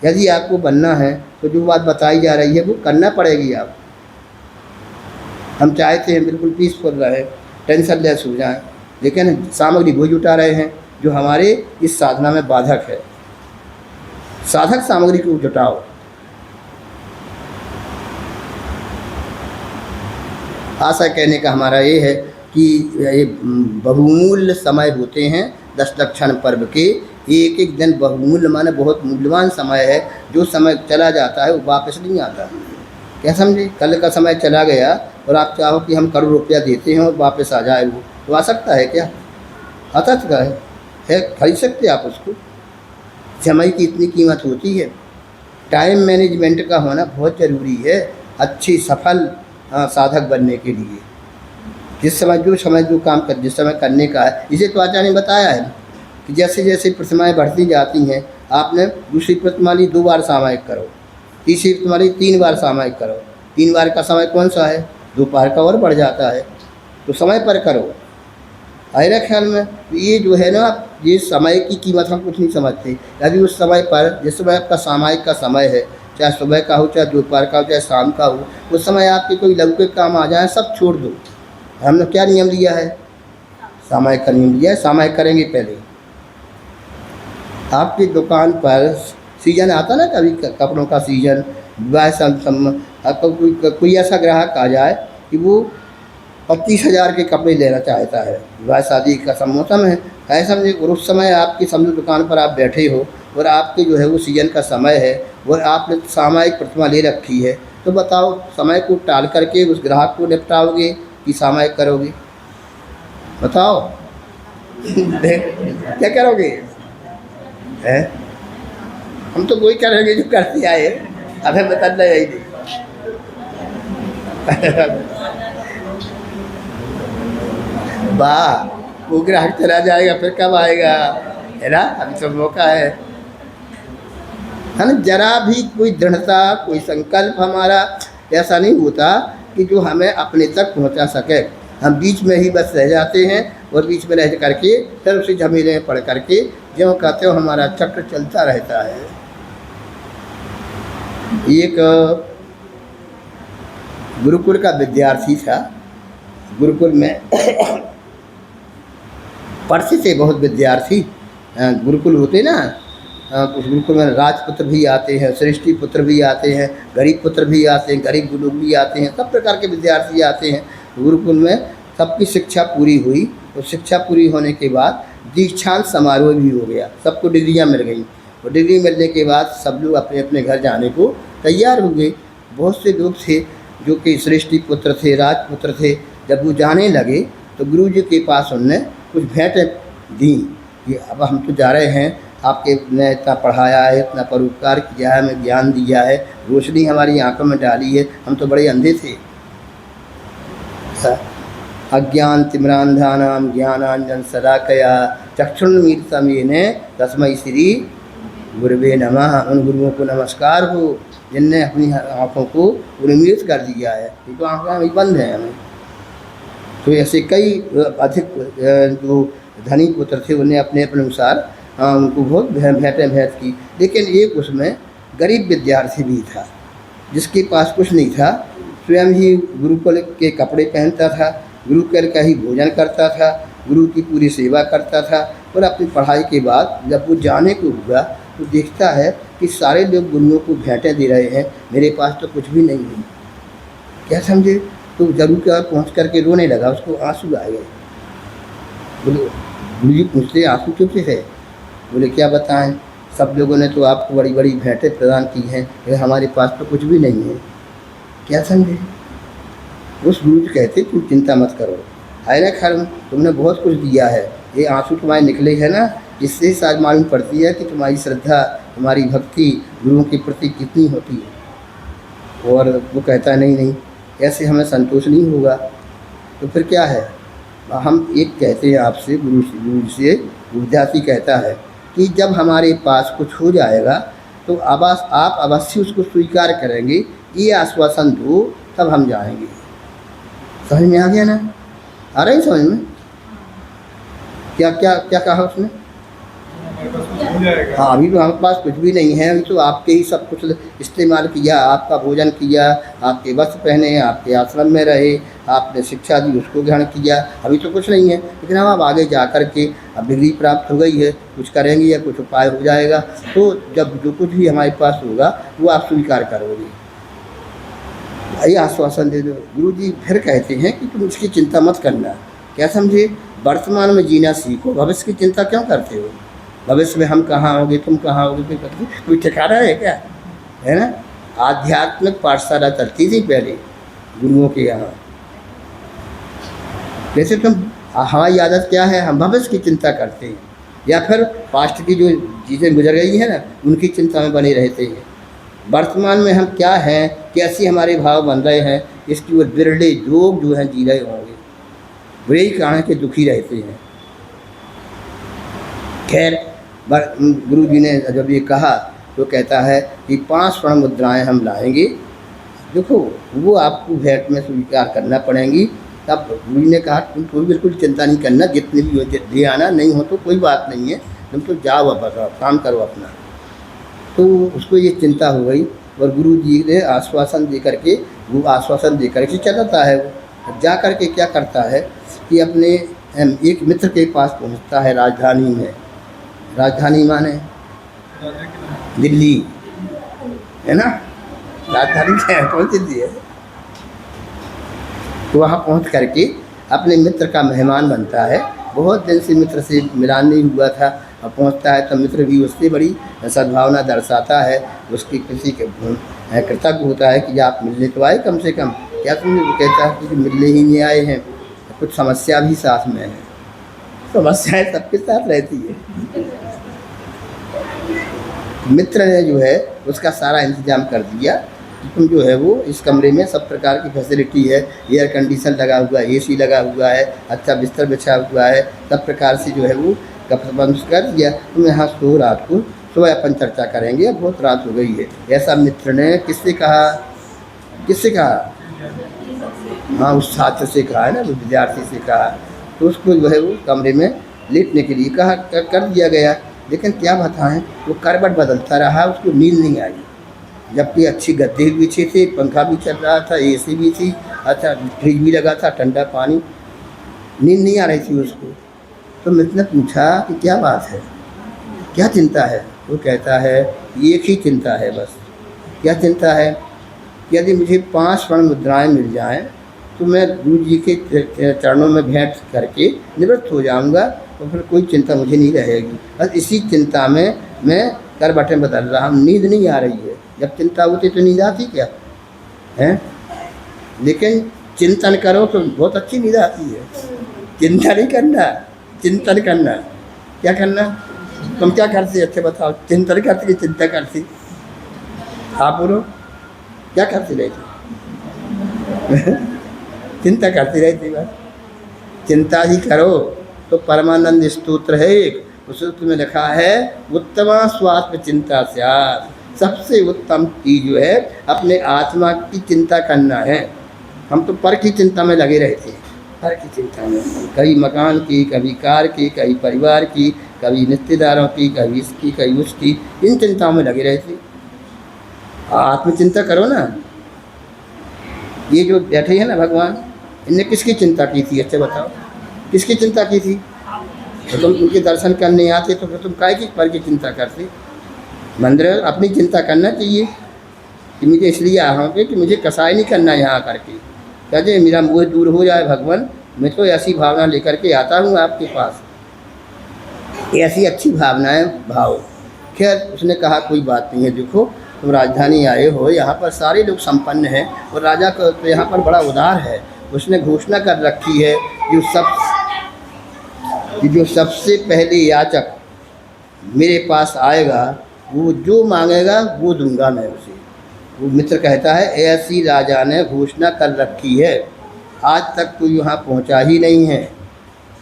यदि आपको बनना है तो जो बात बताई जा रही है वो करना पड़ेगी। आप हम चाहते हैं बिल्कुल पीसफुल रहे, टेंशन लेस हो जाए, लेकिन सामग्री वो जुटा रहे हैं जो हमारे इस साधना में बाधक है। साधक सामग्री को जुटाओ। आशा कहने का हमारा ये है कि ये बहुमूल्य समय होते हैं दशदक्षिण पर्व के। एक एक दिन बहुमूल्य माने बहुत मूल्यवान समय है। जो समय चला जाता है वो वापस नहीं आता। क्या समझे? कल का समय चला गया और आप चाहो कि हम करोड़ रुपया देते हैं और वापस आ जाए, वो तो आ सकता है क्या? आता चुका है, खरीद सकते आप उसको। समय की इतनी कीमत होती है। टाइम मैनेजमेंट का होना बहुत ज़रूरी है अच्छी सफल साधक बनने के लिए। जिस समय जो काम कर जिस समय करने का है, इसे तो आचार्य ने बताया है कि जैसे जैसे प्रतिमाएँ बढ़ती जाती हैं, आपने दूसरी प्रतिमा ली 2 बार सामायिक करो, तीसरी प्रतिमा ली 3 बार सामायिक करो। 3 बार का समय कौन सा है? दोपहर का और बढ़ जाता है, तो समय पर करो। आए ख्याल में? ये जो है ना, ये समय की कीमत हम कुछ नहीं समझते। यदि उस समय पर, जिस समय आपका सामायिक का समय है, चाहे सुबह का हो, चाहे दोपहर का हो, चाहे शाम का हो, उस समय आपके कोई लौकिक काम आ जाए, सब छोड़ दो। हमने क्या नियम लिया है? सामायिक का नियम लिया है। सामायिक करेंगे पहले। आपकी दुकान पर सीजन आता ना, कभी कपड़ों का सीजन, विवाह आपको कोई ऐसा ग्राहक आ जाए कि वो 25,000 के कपड़े लेना चाहता है, विवाह शादी का मौसम है, ऐसा समझे। और उस समय आपकी समझो दुकान पर आप बैठे हो और आपके जो है वो सीजन का समय है और आपने सामायिक प्रतिमा ले रखी है, तो बताओ समय को टाल करके उस ग्राहक को निपटाओगे कि सामायिक करोगे? बताओ क्या करोगे? है हम तो वही करेंगे जो करते आए, हमें बदलना यही नहीं। वाह, वो ग्राहक चला जाएगा फिर कब आएगा, है ना? अभी तो मौका है ना। जरा भी कोई दृढ़ता, कोई संकल्प हमारा ऐसा नहीं होता कि जो हमें अपने तक पहुंचा सके। हम बीच में ही बस रह जाते हैं और बीच में रह करके फिर उसी झमेले में पड़ करके जो कहते हो हमारा चक्र चलता रहता है। एक गुरुकुल का विद्यार्थी था। गुरुकुल में पढ़ते थे बहुत विद्यार्थी। गुरुकुल होते ना, उस गुरुकुल में राजपुत्र भी आते हैं, श्रेष्ठी पुत्र भी आते हैं, गरीब पुत्र भी आते हैं, गरीब लोग भी आते हैं, सब प्रकार के विद्यार्थी आते हैं गुरुकुल में। सबकी शिक्षा पूरी हुई और शिक्षा पूरी होने के बाद दीक्षांत समारोह भी हो गया। सबको डिग्रियां मिल गई और डिग्री मिलने के बाद सब लोग अपने अपने घर जाने को तैयार हो गए। बहुत से लोग थे जो कि श्रेष्ठी पुत्र थे, राजपुत्र थे। जब वो जाने लगे तो गुरु जी के पास उनने कुछ भेंटें दी कि अब हम तो जा रहे हैं, आपके ने इतना पढ़ाया है, इतना परोपकार किया है, हमें ज्ञान दिया है, रोशनी हमारी आंखों में डाली है, हम तो बड़े अंधे थे। अज्ञान तिम्रांधानाम ज्ञानांजन सदाकया चक्षुर्मीलितम् येन तस्मै श्री गुरुवे नमः। उन गुरुओं को नमस्कार हो जिनने अपनी आँखों को उन्मीलित कर दिया है। ये तो आँखें अभी बंद हैं हमें। तो ऐसे कई अधिक जो धनी पुत्र थे उन्हें अपने अपने अनुसार उनको बहुत भेंटें भेंट की। लेकिन एक उसमें गरीब विद्यार्थी भी था जिसके पास कुछ नहीं था। स्वयं ही गुरुकुल के कपड़े पहनता था, गुरुकुल का ही भोजन करता था, गुरु की पूरी सेवा करता था। और अपनी पढ़ाई के बाद जब वो जाने को हुआ तो देखता है कि सारे लोग गुरुओं को भेंटें दे रहे हैं, मेरे पास तो कुछ भी नहीं है। क्या समझे? तो जरूर के पहुँच करके रोने लगा, उसको आंसू आ गए। बोले गुरु जी पूछते आंसू क्यों से है? बोले क्या बताएं, सब लोगों ने तो आपको बड़ी बड़ी भेंटें प्रदान की हैं, लेकिन हमारे पास तो कुछ भी नहीं है। क्या समझे? उस गुरु जी कहते तुम चिंता मत करो, है ना खर्म, तुमने बहुत कुछ दिया है, ये आंसू तुम्हारे निकले हैं ना, इससे शायद मालूम पड़ती है कि तुम्हारी श्रद्धा, तुम्हारी भक्ति गुरुओं के प्रति कितनी होती है। और वो कहता है नहीं नहीं, ऐसे हमें संतोष नहीं होगा। तो फिर क्या है, हम एक कहते हैं आपसे, गुरु से विद्यार्थी कहता है कि जब हमारे पास कुछ हो जाएगा तो आप अवश्य उसको स्वीकार करेंगे, ये आश्वासन दो, तब हम जाएंगे। समझ में आ गया ना? आ रही समझ में? क्या क्या क्या कहा उसने? हाँ, अभी तो हमारे पास कुछ भी नहीं है, अभी तो आपके ही सब कुछ इस्तेमाल किया, आपका भोजन किया, आपके वस्त्र पहने, आपके आश्रम में रहे, आपने शिक्षा दी, उसको ग्रहण किया, अभी तो कुछ नहीं है। लेकिन अब आगे जा कर के अब डिग्री प्राप्त हो गई है, कुछ करेंगे या कुछ उपाय हो जाएगा, तो जब जो कुछ भी हमारे पास होगा वो आप स्वीकार करोगे, ये आश्वासन दे दो। गुरु जी फिर कहते हैं कि तुम इसकी चिंता मत करना। क्या समझे? वर्तमान में जीना सीखो, भविष्य की चिंता क्यों करते हो? भविष्य में हम कहाँ होंगे, तुम कहाँ होगे, कोई ठिकाना है क्या? है ना? आध्यात्मिक पाठशाला चलती थी पहले गुरुओं के यहाँ। जैसे तुम, हमारी आदत क्या है, हम भविष्य की चिंता करते हैं या फिर पास्ट की जो चीज़ें गुजर गई हैं ना, उनकी चिंता में बने रहते हैं। वर्तमान में हम क्या हैं, कैसे हमारे भाव बन रहे हैं, इसकी ओर बिरले लोग जो हैं जी रहे होंगे, वे ही कारण के दुखी रहते हैं। खैर, गुरु जी ने जब ये कहा तो कहता है कि 5 स्वर्ण मुद्राएं हम लाएंगे, देखो वो आपको भेंट में स्वीकार करना पड़ेंगी। तब गुरु जी ने कहा तुम कोई बिल्कुल चिंता नहीं करना, जितने भी हो दे आना, नहीं हो तो कोई बात नहीं है, तुम तो जाओ अब काम करो अपना। तो उसको ये चिंता हो गई और गुरु जी ने आश्वासन दे करके, वो आश्वासन दे करके चलाता है। वो जा करके क्या करता है कि अपने एक मित्र के पास पहुंचता है राजधानी में। राजधानी माने दिल्ली, है ना? राजधानी क्या है? कौन सी दिल्ली है? तो वहाँ पहुँच करके अपने मित्र का मेहमान बनता है। बहुत दिन से मित्र से मिलान नहीं हुआ था, अब पहुँचता है तो मित्र भी उससे बड़ी सद्भावना दर्शाता है, उसकी किसी के कृतज्ञ होता है कि आप मिलने तो आए कम से कम। क्या तुमने? वो कहता है कि मिलने ही नहीं आए हैं, कुछ समस्या भी साथ में है। समस्याएं सबके साथ रहती है। मित्र ने जो है उसका सारा इंतजाम कर दिया कि तुम जो है वो इस कमरे में सब प्रकार की फैसिलिटी है, एयर कंडीशन लगा हुआ है, AC लगा हुआ है, अच्छा बिस्तर बिछा हुआ है, सब प्रकार से जो है वो बंद कर दिया, तुम यहाँ सो, रात को सुबह अपन चर्चा करेंगे, अब बहुत रात हो गई है। ऐसा मित्र ने किससे कहा? किससे कहा? हाँ, उस छात्र से कहा है ना, उस विद्यार्थी से कहा। तो उसको जो है वो कमरे में लेटने के लिए कहा, कर दिया गया। लेकिन क्या बताएं, वो करवट बदलता रहा, उसको नींद नहीं आई, जबकि अच्छी गद्दे भी बिछे थे, पंखा भी चल रहा था, AC भी थी, अच्छा फ्रिज भी लगा था, ठंडा पानी, नींद नहीं आ रही थी उसको। तो मित्र ने पूछा कि क्या बात है, क्या चिंता है? वो कहता है एक ही चिंता है बस। क्या चिंता है? यदि मुझे 5 स्वर्ण मुद्राएं मिल जाएं तो मैं गुरु जी के चरणों में भेंट करके निवृत्त हो जाऊंगा, तो फिर कोई चिंता मुझे नहीं रहेगी। बस इसी चिंता में मैं करवटें बदल रहा हूँ, नींद नहीं आ रही है। जब चिंता होती तो नींद आती क्या है? लेकिन चिंतन करो तो बहुत अच्छी नींद आती है। चिंता नहीं करना, चिंतन करना। क्या करना? तुम क्या करते? अच्छे बताओ, चिंतन करती कि चिंता करती? आप बोलो, क्या करती रहती? चिंता करती रहती बस। चिंता ही करो। तो परमानंद स्तोत्र है एक, उस सूत्र में लिखा है उत्तमा स्वात्म चिंता स्यात्, सबसे उत्तम चीज जो है अपने आत्मा की चिंता करना है। हम तो पर की चिंता में लगे रहते हैं, पर की चिंता में, कभी मकान की, कभी कार की, कभी परिवार की, कभी रिश्तेदारों की, कभी इसकी, कभी उसकी, इन चिंताओं में लगे रहते। आत्मचिंता करो ना। ये जो बैठे हैं ना भगवान, इनने किसकी चिंता की थी? अच्छा बताओ, किसकी चिंता की थी? तो तुम उनके दर्शन करने आते तो फिर तुम काय की पर की चिंता करते? मंदिर अपनी चिंता करना चाहिए कि मुझे इसलिए आया हूँ कि मुझे कसाई नहीं करना यहाँ करके, कहते मेरा मोह दूर हो जाए भगवान, मैं तो ऐसी भावना लेकर के आता हूँ आपके पास। ऐसी अच्छी भावनाएं भाव खैर उसने कहा कोई बात नहीं है, देखो तुम राजधानी आए हो, यहाँ पर सारे लोग संपन्न हैं और राजा का तो यहाँ पर बड़ा उदार है। उसने घोषणा कर रखी है कि जो सबसे पहले याचक मेरे पास आएगा वो जो मांगेगा वो दूंगा मैं उसे। वो मित्र कहता है ऐसी राजा ने घोषणा कर रखी है, आज तक तो यहाँ पहुँचा ही नहीं है।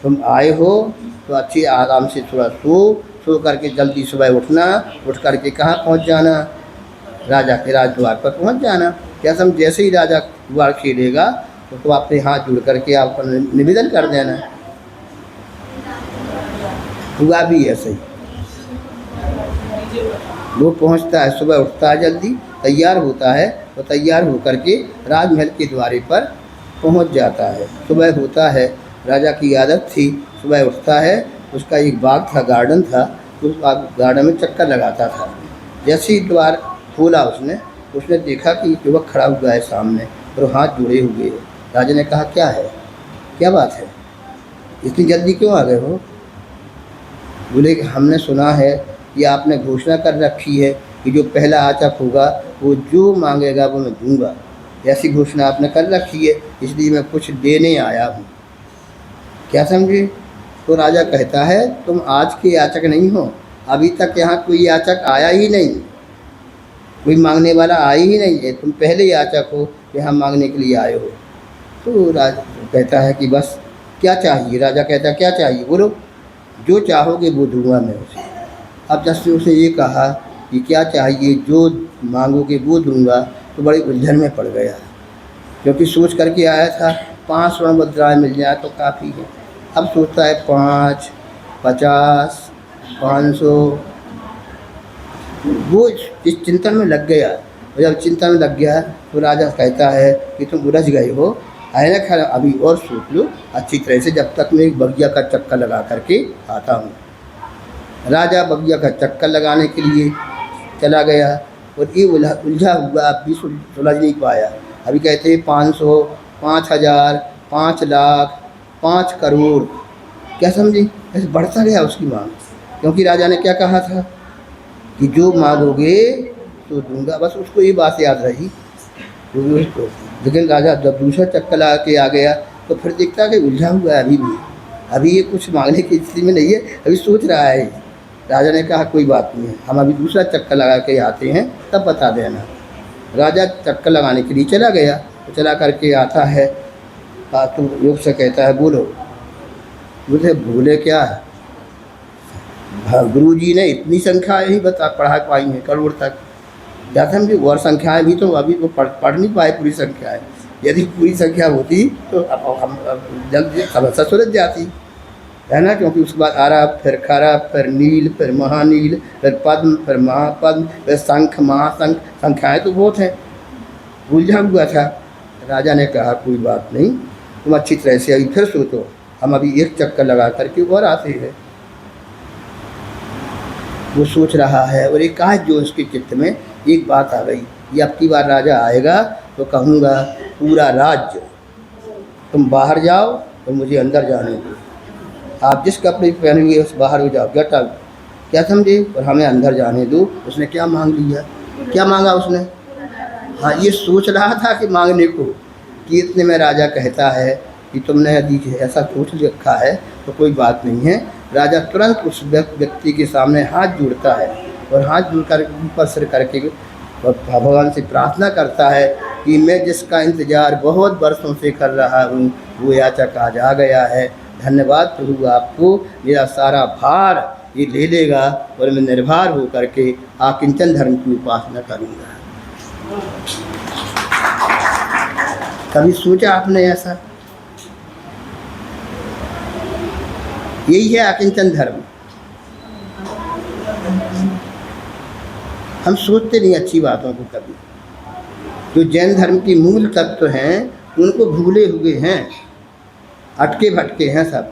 तुम आए हो तो अच्छी आराम से थोड़ा सो करके जल्दी सुबह उठना, उठ करके कहाँ पहुँच जाना, राजा के राजद्वार पर पहुँच जाना। क्या समझ, जैसे ही राजा द्वार खेलेगा तो अपने हाथ जोड़ करके आप निवेदन कर देना। हुआ भी ऐसे ही, वो पहुँचता है, सुबह उठता है, जल्दी तैयार होता है तो तैयार होकर के राजमहल के द्वारे पर पहुँच जाता है। सुबह होता है, राजा की आदत थी सुबह उठता है, उसका एक बाग था, गार्डन था, तो उस गार्डन में चक्कर लगाता था। जैसे ही द्वार खोला उसने देखा कि युवक खड़ा हुआ है सामने और हाथ जोड़े हुए है। राजा ने कहा क्या है, क्या बात है, इतनी जल्दी क्यों आ गए हो? बोले कि हमने सुना है कि आपने घोषणा कर रखी है कि जो पहला याचक होगा वो जो मांगेगा वो मैं दूंगा। ऐसी घोषणा आपने कर रखी है, इसलिए मैं कुछ देने आया हूँ। क्या समझे? तो राजा कहता है तुम आज के याचक नहीं हो, अभी तक यहाँ कोई याचक आया ही नहीं, कोई मांगने वाला आया ही नहीं है, तुम पहले याचक हो, यहाँ मांगने के लिए आए हो। तो राजा कहता है कि बस क्या चाहिए? राजा कहता है क्या चाहिए? बोलो, जो चाहोगे वो दूंगा मैं उसे। अब जब से उसे ये कहा कि क्या चाहिए, जो मांगोगे वो दूंगा, तो बड़ी उलझन में पड़ गया, क्योंकि सोच करके आया था 5 स्वर्ण मुद्राएं मिल जाए तो काफ़ी है। अब सोचता है 5, 50, 500, वो इस चिंतन में लग गया। और जब चिंतन में लग गया तो राजा कहता है कि तुम उलझ गए हो, आए ना, खैर अभी और सोच लो अच्छी तरह से, जब तक मैं एक बगिया का चक्कर लगा करके आता हूँ। राजा बगिया का चक्कर लगाने के लिए चला गया और ये उलझा हुआ अभी सुलझ नहीं पाया। अभी कहते हैं 500, 5000, 5 लाख, 5 करोड़, क्या समझे, ऐसे बढ़ता गया उसकी मांग, क्योंकि राजा ने क्या कहा था कि जो मांगोगे तो दूंगा। बस उसको ये बात याद रही। लेकिन राजा जब दूसरा चक्कर लगा के आ गया तो फिर देखता कि उलझा हुआ है अभी ये कुछ मांगने की स्थिति में नहीं है, अभी सोच रहा है। राजा ने कहा कोई बात नहीं है, हम अभी दूसरा चक्कर लगा के आते हैं तब बता देना। राजा चक्कर लगाने के लिए चला गया, तो चला करके आता है तो लोग से कहता है बोलो। बोले बोले क्या है, गुरुजी ने इतनी संख्याएँ ही पढ़ा पाई हैं करोड़ तक। क्या समझे, और संख्याएँ भी तो अभी तो पढ़ नहीं पाए पूरी संख्याएँ। यदि पूरी संख्या होती तो हम जल्दी समस्या सुलझ जाती है ना, क्योंकि उसके बाद अरब, फिर खरब, फिर नील, फिर महानील, फिर पद्म, फिर महापद्म, फिर शंख, महाशंख, संख्याएँ तो बहुत हैं। उलझा हुआ था। राजा ने कहा कोई बात नहीं, तुम अच्छी तरह से अभी फिर सोचो, हम अभी एक चक्कर लगा करके और आते हैं। वो सोच रहा है और एक आज जो उसके चित्त में एक बात आ गई, ये अब की बार राजा आएगा तो कहूँगा पूरा राज्य तुम बाहर जाओ और मुझे अंदर जाने दो, आप जिस कपड़े पहने हुए उस बाहर हो जाओ, गेट आउट। क्या समझे, और हमें अंदर जाने दो। उसने क्या मांग लिया, क्या मांगा उसने? हाँ, ये सोच रहा था कि मांगने को, कि इतने में राजा कहता है कि तुमने यदि ऐसा सोच रखा है तो कोई बात नहीं है। राजा तुरंत उस व्यक्ति के सामने हाथ जोड़ता है और हाथ जोड़कर ऊपर सिर करके भगवान से प्रार्थना करता है कि मैं जिसका इंतज़ार बहुत वर्षों से कर रहा हूँ वो याचक आज आ गया है। धन्यवाद प्रभु, आपको मेरा सारा भार ये ले लेगा और मैं निर्भर हो करके आकिंचन धर्म की उपासना करूँगा। कभी सोचा आपने ऐसा? यही है आकिंचन धर्म। हम सोचते नहीं अच्छी बातों को कभी। जो जैन धर्म की मूल तत्व हैं उनको भूले हुए हैं, अटके भटके हैं सब।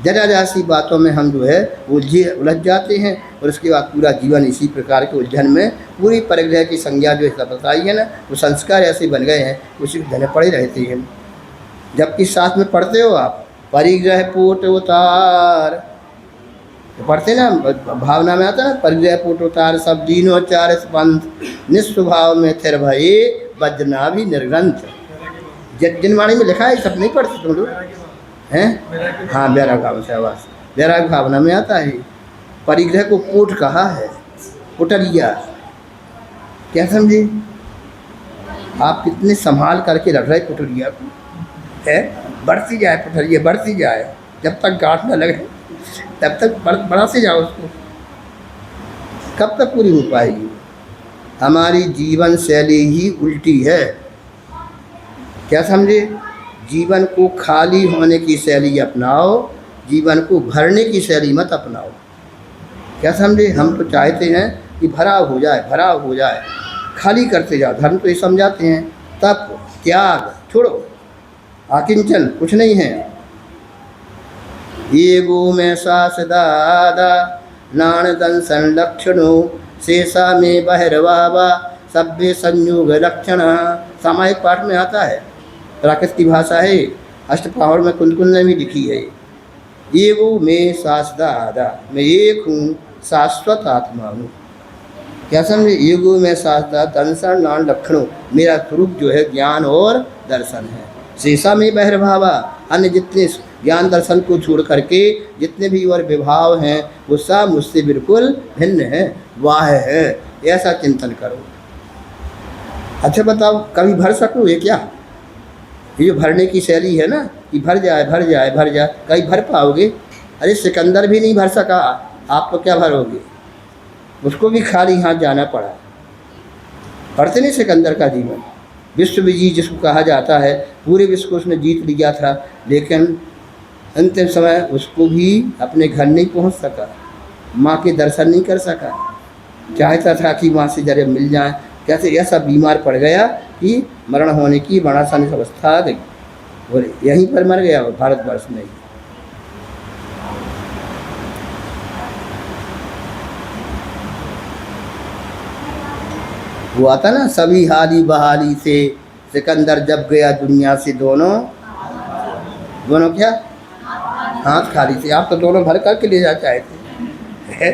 जरा सी बातों में हम जो है उलझ जाते हैं और उसके बाद पूरा जीवन इसी प्रकार के उलझन में, पूरी परिग्रह की संज्ञा जो है बताई है ना, वो संस्कार ऐसे बन गए हैं उसी धने पड़े रहते हैं। जबकि साथ में पढ़ते हो आप परिग्रह पोट उतार, तो पढ़ते ना, भावना में आता ना, परिग्रह पुटोतार सब दीनो चार पंथ निस्वभाव में थिर भये बजना भी निर्ग्रंथ। जिनवाणी में लिखा है सब नहीं पढ़ते तुम लोग हैं? हाँ, वैराग भाव से आवास, वैराग भावना में आता है। परिग्रह को पुट कहा है, पुटरिया। क्या समझे? आप कितने संभाल करके रख रहे पुटरिया को, है? बढ़ती जाए पुटरिया, बढ़ती जाए, जब तक गांठ न लगे तब तक बढ़ाते जाओ उसको। कब तक पूरी हो पाएगी? हमारी जीवन शैली ही उल्टी है। क्या समझे? जीवन को खाली होने की शैली अपनाओ, जीवन को भरने की शैली मत अपनाओ। क्या समझे? हम तो चाहते हैं कि भरा हो जाए, भरा हो जाए, खाली करते जाओ। धर्म तो ये समझाते हैं तप, त्याग, छोड़ो, आकिंचन, कुछ नहीं है। ये गो में सास दादा नान दंसन लक्षणों शेषा में बहिर्वावा सभ्य संयोग लक्षण। सामायिक पाठ में आता है, प्राकृत की भाषा है, अष्टपहर में कुंदकुंद ने भी लिखी है। ये गो में सास दादा, मैं एक हूँ, शाश्वत आत्मा हूँ। क्या समझे? योग में शास्त्र दर्शन नान लक्षणों, मेरा स्वरूप जो है ज्ञान और दर्शन है। शेषा में बहिर्भावा, अन्य जितने ज्ञान दर्शन को छोड़ करके जितने भी और विभाव हैं वो सब मुझसे बिल्कुल भिन्न है, वाह है। ऐसा चिंतन करो। अच्छा बताओ, कभी भर सको ये क्या? ये जो भरने की शैली है ना कि भर जाए भर जाए भर जाए, कहीं भर पाओगे? अरे सिकंदर भी नहीं भर सका, आप तो क्या भरोगे? उसको भी खाली हाथ जाना पड़ा। पढ़ते नहीं सिकंदर का जीवन, विश्व विजयी जिसको कहा जाता है, पूरे विश्व को उसने जीत लिया था, लेकिन अंतिम समय उसको भी अपने घर नहीं पहुंच सका, माँ के दर्शन नहीं कर सका। चाहता था कि माँ से जरा मिल जाए, कैसे ऐसा बीमार पड़ गया कि मरण होने की बड़ा सा अवस्था आ गई और यहीं पर मर गया भारतवर्ष में ही। वो आता ना, सभी हाली बहाली से सिकंदर जब गया दुनिया से दोनों क्या हाथ खाली से। आप तो दोनों भर करके ले जा चाहे थे।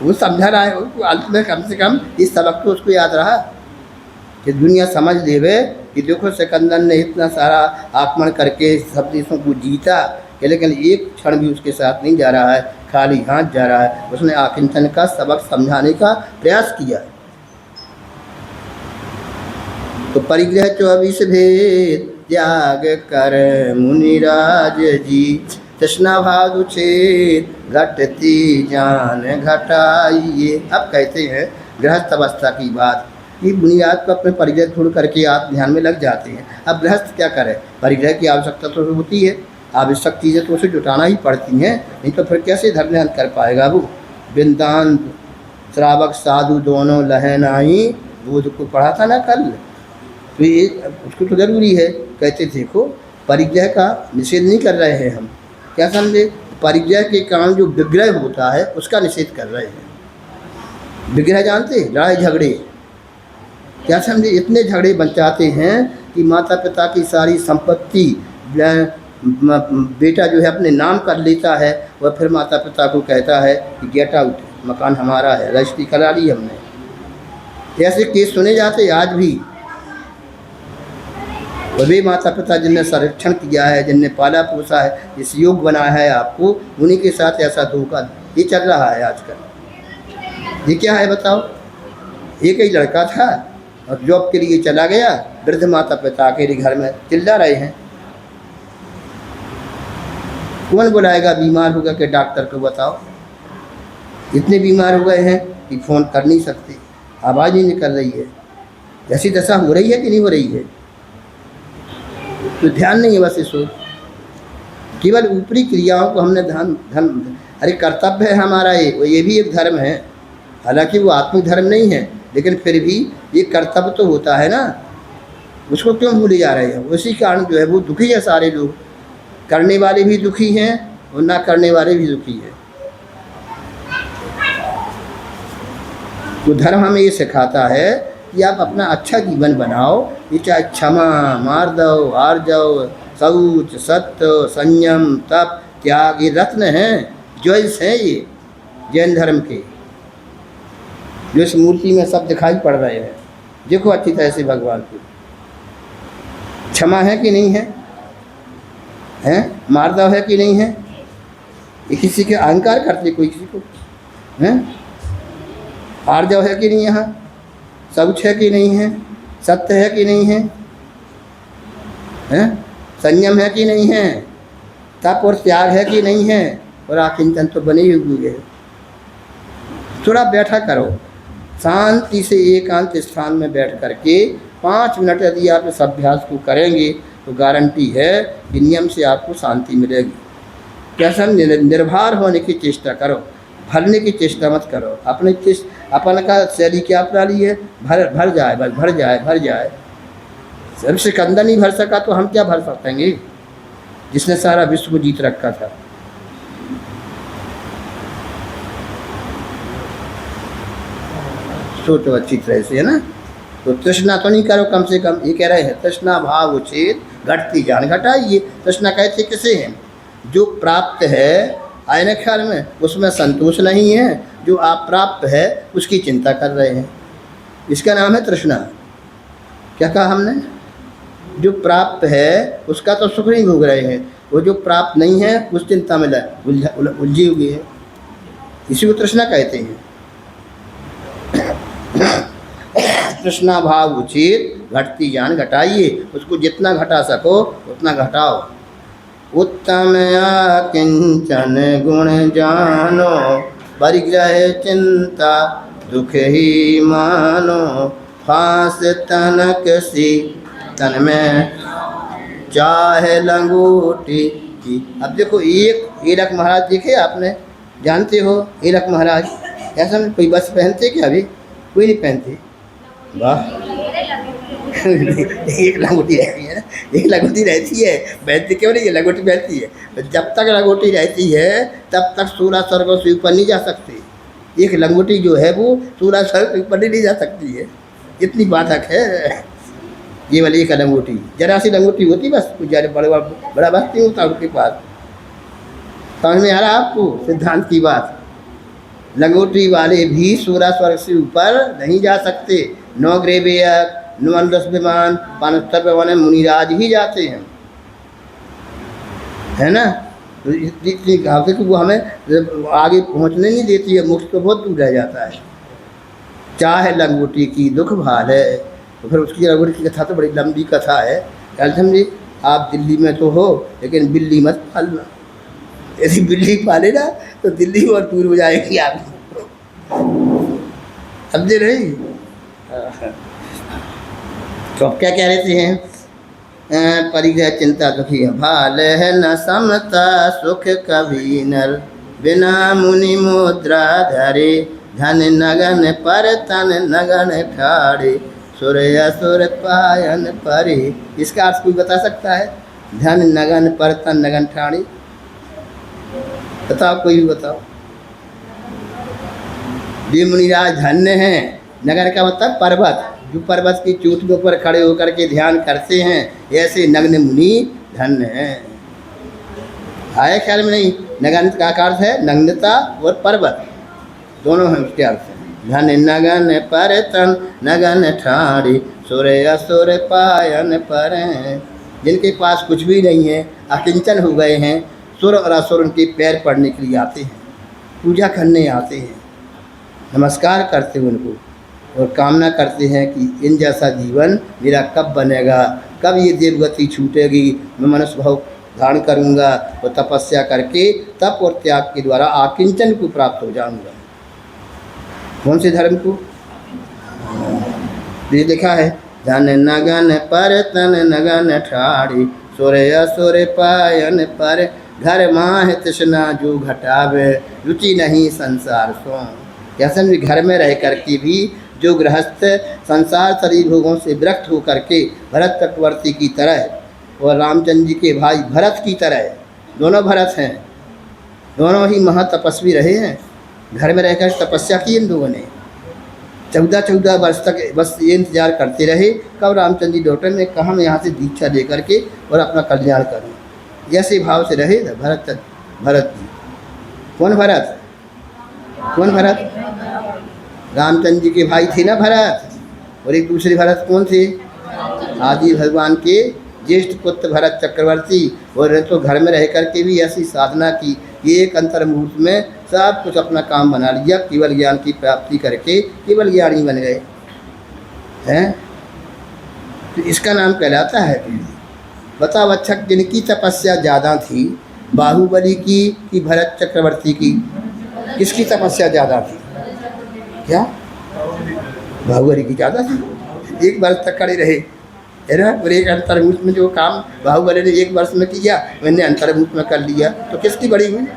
वो समझा रहा है उसको, अंत में कम से कम इस सबक तो उसको याद रहा कि दुनिया समझ लेवे कि देखो सिकंदर ने इतना सारा आक्रमण करके सब देशों को जीता, लेकिन एक क्षण भी उसके साथ नहीं जा रहा है, खाली हाथ जा रहा है। उसने आकिंचन का सबक समझाने का प्रयास किया। तो परिग्रह 24 भेद त्याग कर मुनिराज जी, तृष्णा भाव छेद घटती जान घटाइए। अब कहते हैं गृहस्थ अवस्था की बात कि बुनियाद को अपने परिग्रह छोड़ करके आप ध्यान में लग जाते हैं। अब गृहस्थ क्या करे? परिग्रह की आवश्यकता तो होती है, आवश्यक चीज़ें तो उसे जुटाना ही पड़ती हैं, नहीं तो फिर कैसे धर्म ध्यान कर पाएगा वो? बिंदान श्रावक साधु दोनों लहनाई, बोध को पढ़ा था ना कल, तो ये उसको तो ज़रूरी है। कहते देखो परिग्रह का निषेध नहीं कर रहे हैं हम, क्या समझे? परिग्रह के कारण जो विग्रह होता है उसका निषेध कर रहे हैं। विग्रह जानते हैं? लड़ाई झगड़े, क्या समझे? इतने झगड़े बचाते हैं कि माता पिता की सारी संपत्ति बेटा जो है अपने नाम कर लेता है, वह फिर माता पिता को कहता है कि गेट आउट, मकान हमारा है, रजिस्ट्री करा ली हमने। ऐसे केस सुने जाते आज भी। वे माता पिता जिनने संरक्षण किया है, जिनने पाला पोसा है, इस योग बनाया है आपको, उन्हीं के साथ ऐसा धोखा ये चल रहा है आजकल। ये क्या है बताओ? एक ही लड़का था और जॉब के लिए चला गया, वृद्ध माता पिता अकेले घर में चिल्ला रहे हैं। कौन बुलाएगा बीमार होगा के डॉक्टर को? बताओ। इतने बीमार हो गए हैं कि फ़ोन कर नहीं सकते, आवाज़ नहीं निकल रही है। ऐसी दशा हो रही है कि नहीं हो रही है? तो ध्यान नहीं है बस इसको, केवल ऊपरी क्रियाओं को हमने धर्म अरे कर्तव्य है हमारा, ये भी एक धर्म है। हालांकि वो आत्मिक धर्म नहीं है, लेकिन फिर भी ये कर्तव्य तो होता है ना, उसको क्यों भूले जा रहे हैं? उसी कारण जो है वो दुखी है सारे लोग, करने वाले भी दुखी हैं और ना करने वाले भी दुखी हैं। तो धर्म हमें ये सिखाता है कि आप अपना अच्छा जीवन बनाओ। ये चाहे क्षमा, मार्दव, आर्जव, शौच, सत्य, संयम, तप, त्याग, ये रत्न हैं, ज्वेल्स हैं ये जैन धर्म के, जो इस मूर्ति में सब दिखाई पड़ रहे हैं। देखो अच्छी तरह से भगवान को। क्षमा है कि नहीं है? हैं? मारदाव है कि नहीं है? ये किसी के अहंकार करते कोई किसी को? हैं? आर्जव है कि नहीं? यहाँ शौच है कि नहीं है? सत्य है कि नहीं है? हैं? संयम है कि नहीं है? तप और त्याग है कि नहीं है? और आकिंचन तो बने ही हुए है। थोड़ा बैठा करो शांति से, एकांत स्थान में बैठ करके 5 मिनट यदि आप इस अभ्यास को करेंगे तो गारंटी है कि नियम से आपको शांति मिलेगी। कैसा निर्भर होने की चेष्टा करो, भरने की चेष्टा मत करो। अपन का शैली क्या अपना ली है? भर जाए, बस भर जाए, भर जाए। सबसे कंधा नहीं भर सका तो हम क्या भर सकेंगे, जिसने सारा विश्व को जीत रखा था। सोचो अच्छी तरह से, है ना। तो तृष्णा तो नहीं करो, कम से कम ये कह रहे हैं तृष्णा भाव उचित घटती जान घटाइए। तृष्णा कहते किसे हैं? जो प्राप्त है आए ना ख्याल में, उसमें संतोष नहीं है, जो आप प्राप्त है उसकी चिंता कर रहे हैं, इसका नाम है तृष्णा। क्या कहा हमने? जो प्राप्त है उसका तो सुख नहीं भोग रहे हैं, वो जो प्राप्त नहीं है उस चिंता में उलझी हुई है, इसी को तृष्णा कहते हैं। तृष्णा भाव उचित घटती जान घटाइए, उसको जितना घटा सको उतना घटाओ। उत्तम किंचन गुण जानो, परिग्रह चिंता दुख ही मानो, फांस तनक सी तन में चाहे लंगोटी की। अब देखो एक एलक महाराज देखे आपने, जानते हो एलक महाराज? ऐसा कोई बस पहनते क्या? अभी कोई नहीं पहनते। वाह एक लंगोटी रहती है ना, एक लंगोटी रहती है, पहनती क्यों नहीं है? लंगोटी पहनती है। जब तक लंगोटी रहती है तब तक 16 स्वर्गों से ऊपर नहीं जा सकते। एक लंगोटी जो है वो 16 स्वर्ग से ऊपर नहीं जा सकती है, इतनी बाधक है ये वाली एक लंगोटी। जरा सी लंगोटी होती बस, कुछ ज़्यादा बड़ा बस नहीं होता उनके पास। समझ में आ रहा आपको सिद्धांत की बात? लंगोटी वाले भी 16 स्वर्ग से ऊपर नहीं जा सकते। 9 ग्रेवियर, 9 10 विमान, 5 विमान मुनिराज ही जाते हैं, है ना। तो इतनी घाव कि वो हमें आगे पहुंचने नहीं देती है, मुक्त तो बहुत दूर रह जाता है। चाहे लंगोटी की दुख भाल है, तो फिर उसकी लंगोटी की कथा तो बड़ी लंबी कथा है। क्या समझे? आप दिल्ली में तो हो लेकिन बिल्ली मत पालना। यदि बिल्ली पाले ना तो दिल्ली और दूर हो जाएगी आप, समझे नहीं? तो अब क्या कह रहे हैं? परिग्रह चिंता दुखी भाल है न समता सुख कभी नर, बिना मुनि मुद्रा धरे, धन नगन पर तन नगन ठाड़े, सुर असुर पायन परे। इसका अर्थ कोई बता सकता है? धन नगन पर तन नगन ठाड़े, बताओ, कोई भी बताओ। ये मुनिराज धन्य हैं। नगर का मतलब पर्वत, जो पर्वत की चोट के ऊपर खड़े होकर के ध्यान करते हैं, ऐसे नग्न मुनि धन्य हैं। आए ख्याल में नहीं? नगन का अर्थ है नग्नता और पर्वत, दोनों हैं उसके अर्थ। धन नगन पर तन नगन ठाड़ी, सुर असुर पायन पर। जिनके पास कुछ भी नहीं है, अकिंचन हो गए हैं, सुर और असुर उनके पैर पड़ने के लिए आते हैं, पूजा करने आते हैं, नमस्कार करते हैं उनको, और कामना करते हैं कि इन जैसा जीवन मेरा कब बनेगा, कब ये देवगति छूटेगी, मैं मनुष्य भाव धारण करूँगा और तपस्या करके तप और त्याग के द्वारा आकिंचन को प्राप्त हो जाऊँगा। कौन से धर्म को? ये लिखा है, धन नगन पर तन नगन ठाड़ी, सुर असुर पायन पर, घर माह तृष्णा जो घटावे, रुचि नहीं संसार सो। क्या समझे? घर में रह करके भी जो गृहस्थ संसार शरीर भोगों से विरक्त होकर के भरत चक्रवर्ती की तरह और रामचंद्र जी के भाई भरत की तरह, दोनों भरत हैं, दोनों ही महातपस्वी रहे हैं। घर में रहकर तपस्या की इन लोगों ने 14 वर्ष तक बस ये इंतजार करते रहे कब रामचंद्र जी लौटे, में कहाँ मैं यहाँ से दीक्षा लेकर के और अपना कल्याण करूँ। जैसे भाव से रहे भरत जी। कौन भरत? कौन भरत? रामचंद्र जी के भाई थे ना भरत, और एक दूसरे भरत कौन थे? आदि भगवान के ज्येष्ठ पुत्र भरत चक्रवर्ती। और तो घर में रह करके भी ऐसी साधना की कि एक अंतर्मुहूर्त में सब कुछ अपना काम बना लिया, केवल ज्ञान की प्राप्ति करके केवल ज्ञानी बन गए हैं। तो इसका नाम कहलाता है। बताओ अच्छा, जिनकी तपस्या ज़्यादा थी, बाहुबली की कि भरत चक्रवर्ती की? किसकी तपस्या ज़्यादा थी? क्या? बाहुबली की ज़्यादा थी। 1 वर्ष तक खड़े रहे, है ना। और एक अंतर्मुहूर्त में जो काम बाहुबली ने 1 वर्ष में किया, मैंने अंतर्मुहूर्त में कर लिया, तो किसकी बड़ी हुई?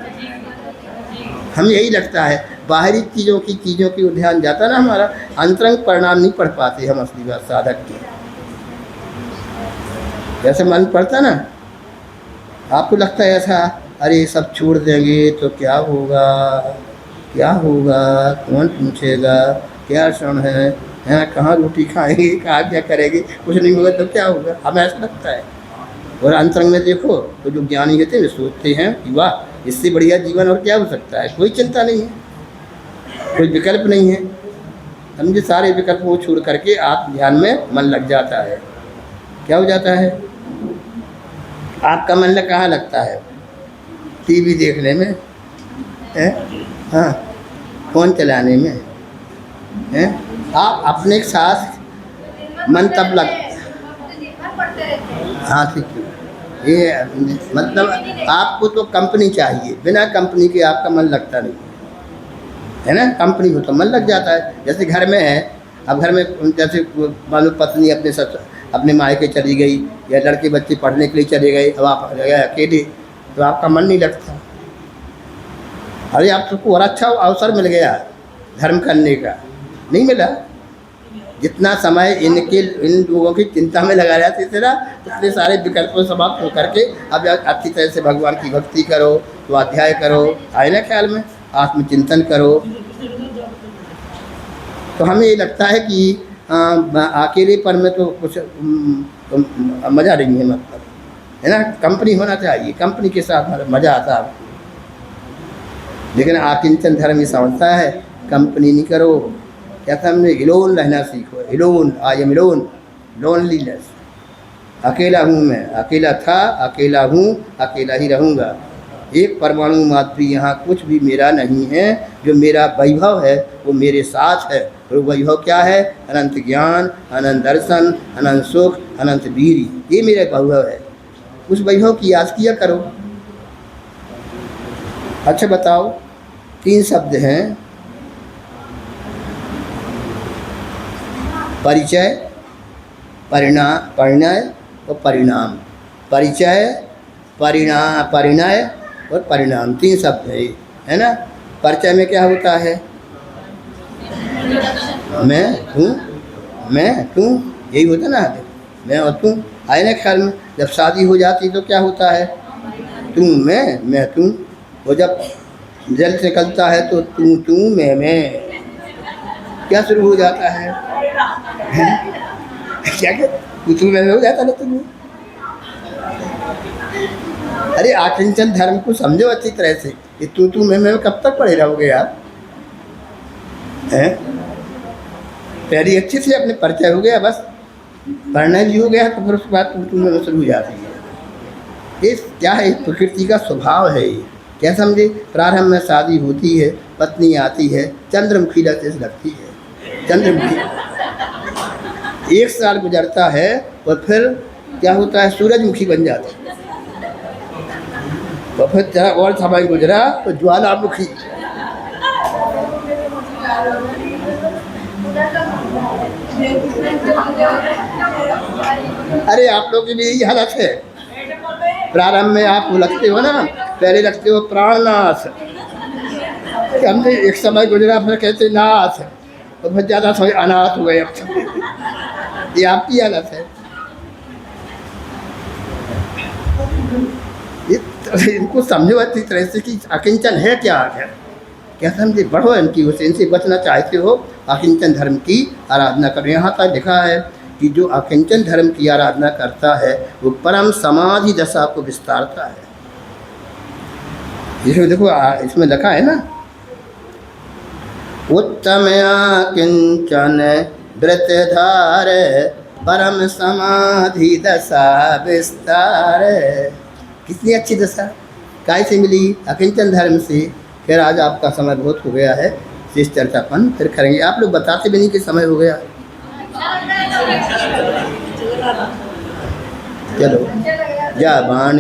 हमें यही लगता है, बाहरी चीज़ों की ओर ध्यान जाता ना हमारा, अंतरंग परिणाम नहीं पढ़ पाते हम असली बात साधक की। जैसे मन पड़ता ना, आपको लगता है ऐसा, अरे सब छोड़ देंगे तो क्या होगा, क्या होगा, कौन पूछेगा, क्या क्षण है, कहाँ रोटी खाएंगे, कहाँ क्या करेंगे, कुछ नहीं होगा तो क्या होगा, हमें ऐसा लगता है। और अंतरंग में देखो तो जो ज्ञानी होते हैं वे सोचते हैं कि वाह, इससे बढ़िया जीवन और क्या हो सकता है। कोई चिंता नहीं है, कोई विकल्प नहीं है, समझे। सारे विकल्प को छोड़ करके आप ध्यान में मन लग जाता है। क्या हो जाता है? आपका मन कहाँ लगता है? टीवी देखने में है, हाँ, फ़ोन चलाने में है। आप अपने साथ मन तब लग, हाँ ठीक है। ये मतलब आपको तो कंपनी चाहिए, बिना कंपनी के आपका मन लगता नहीं है ना। कंपनी हो तो मन लग जाता है। जैसे घर में है, अब घर में जैसे मान लो पत्नी अपने मायके चली गई, या लड़के बच्चे पढ़ने के लिए चले गए, अब आप अकेले, तो आपका मन नहीं लगता। अरे आपको और अच्छा अवसर मिल गया धर्म करने का, नहीं मिला। जितना समय इन लोगों की चिंता में लगा रहते थे ना, इतने सारे विकल्पों समाप्त हो करके अब अच्छी तरह से भगवान की भक्ति करो, स्वाध्याय करो, आए ना ख्याल में, आत्मचिंतन करो। तो हमें ये लगता है कि अकेलेपन में तो कुछ मज़ा नहीं है, मतलब है ना। कंपनी होना चाहिए, कंपनी के साथ मज़ा आता है। लेकिन आकिंचन धर्म ये समझता है कंपनी नहीं करो, क्या था, हमने एलोन रहना सीखो। Alone, I am alone, loneliness, अकेला हूँ मैं, अकेला था, अकेला हूँ, अकेला ही रहूँगा। एक परमाणु मात्र भी यहाँ कुछ भी मेरा नहीं है। जो मेरा वैभव है वो मेरे साथ है। और वैभव क्या है? अनंत ज्ञान, अनंत दर्शन, अनंत सुख, अनंत वीर्य, ये मेरा वैभव है। उस वैभव की याद किया करो। अच्छा बताओ, 3 शब्द हैं, परिचय, परिणय और परिणाम। परिचय, परिणय और परिणाम, 3 शब्द है ना। परिचय में क्या होता है? मैं तू, यही होता ना, मैं और तू, आए ना ख्याल में। जब शादी हो जाती तो क्या होता है? तू मैं तू। और जब जल से निकलता है तो तू मैं, क्या शुरू हो जाता है? क्या तू मैं हो जाता ना तुम। अरे आकिंचन धर्म को समझो अच्छी तरह से। ये तू मैं कब तक पढ़े रहोगे आप? हैं? पहली अच्छी से अपने परिचय हो गया, बस पढ़ना भी हो गया, तो फिर उसके बाद तू मैं शुरू हो जाती है। ये क्या है? प्रकृति का स्वभाव है ये। क्या समझे? प्रारंभ में शादी होती है, पत्नी आती है, चंद्रमुखी जैसे लगती है, चंद्रमुखी। 1 साल गुजरता है और फिर क्या होता है? सूरजमुखी बन जाती है। तो फिर जरा और समय गुजरा तो ज्वालामुखी। अरे आप लोग के लिए यही हालत है। प्रारंभ में आप लगते हो ना, पहले लगते हो प्राणनाथ, हमने एक समय गुजरा, फिर कहते नाथ, और फिर ज़्यादा समय अनाथ हुए। ये आपकी हालत है। इनको समझो अच्छी तरह से कि अकिंचन है क्या आखिर, क्या समझे? बढ़ो इनकी ओर से, इनसे बचना चाहते हो, अकिंचन धर्म की आराधना करो। यहाँ तक लिखा है कि जो अकिंचन धर्म की आराधना करता है वो परम समाधि दशा को विस्तारता है। इसमें देखो इसमें लिखा है ना, उत्तमया किंचन धृतधार परम समाधि दशा विस्तार। कितनी अच्छी दशा काय से मिली? अकिंचन धर्म से। फिर आज आपका समय बहुत हो गया है, इस चर्चापन फिर करेंगे। आप लोग बताते भी नहीं कि समय हो गया। चलो जा बाण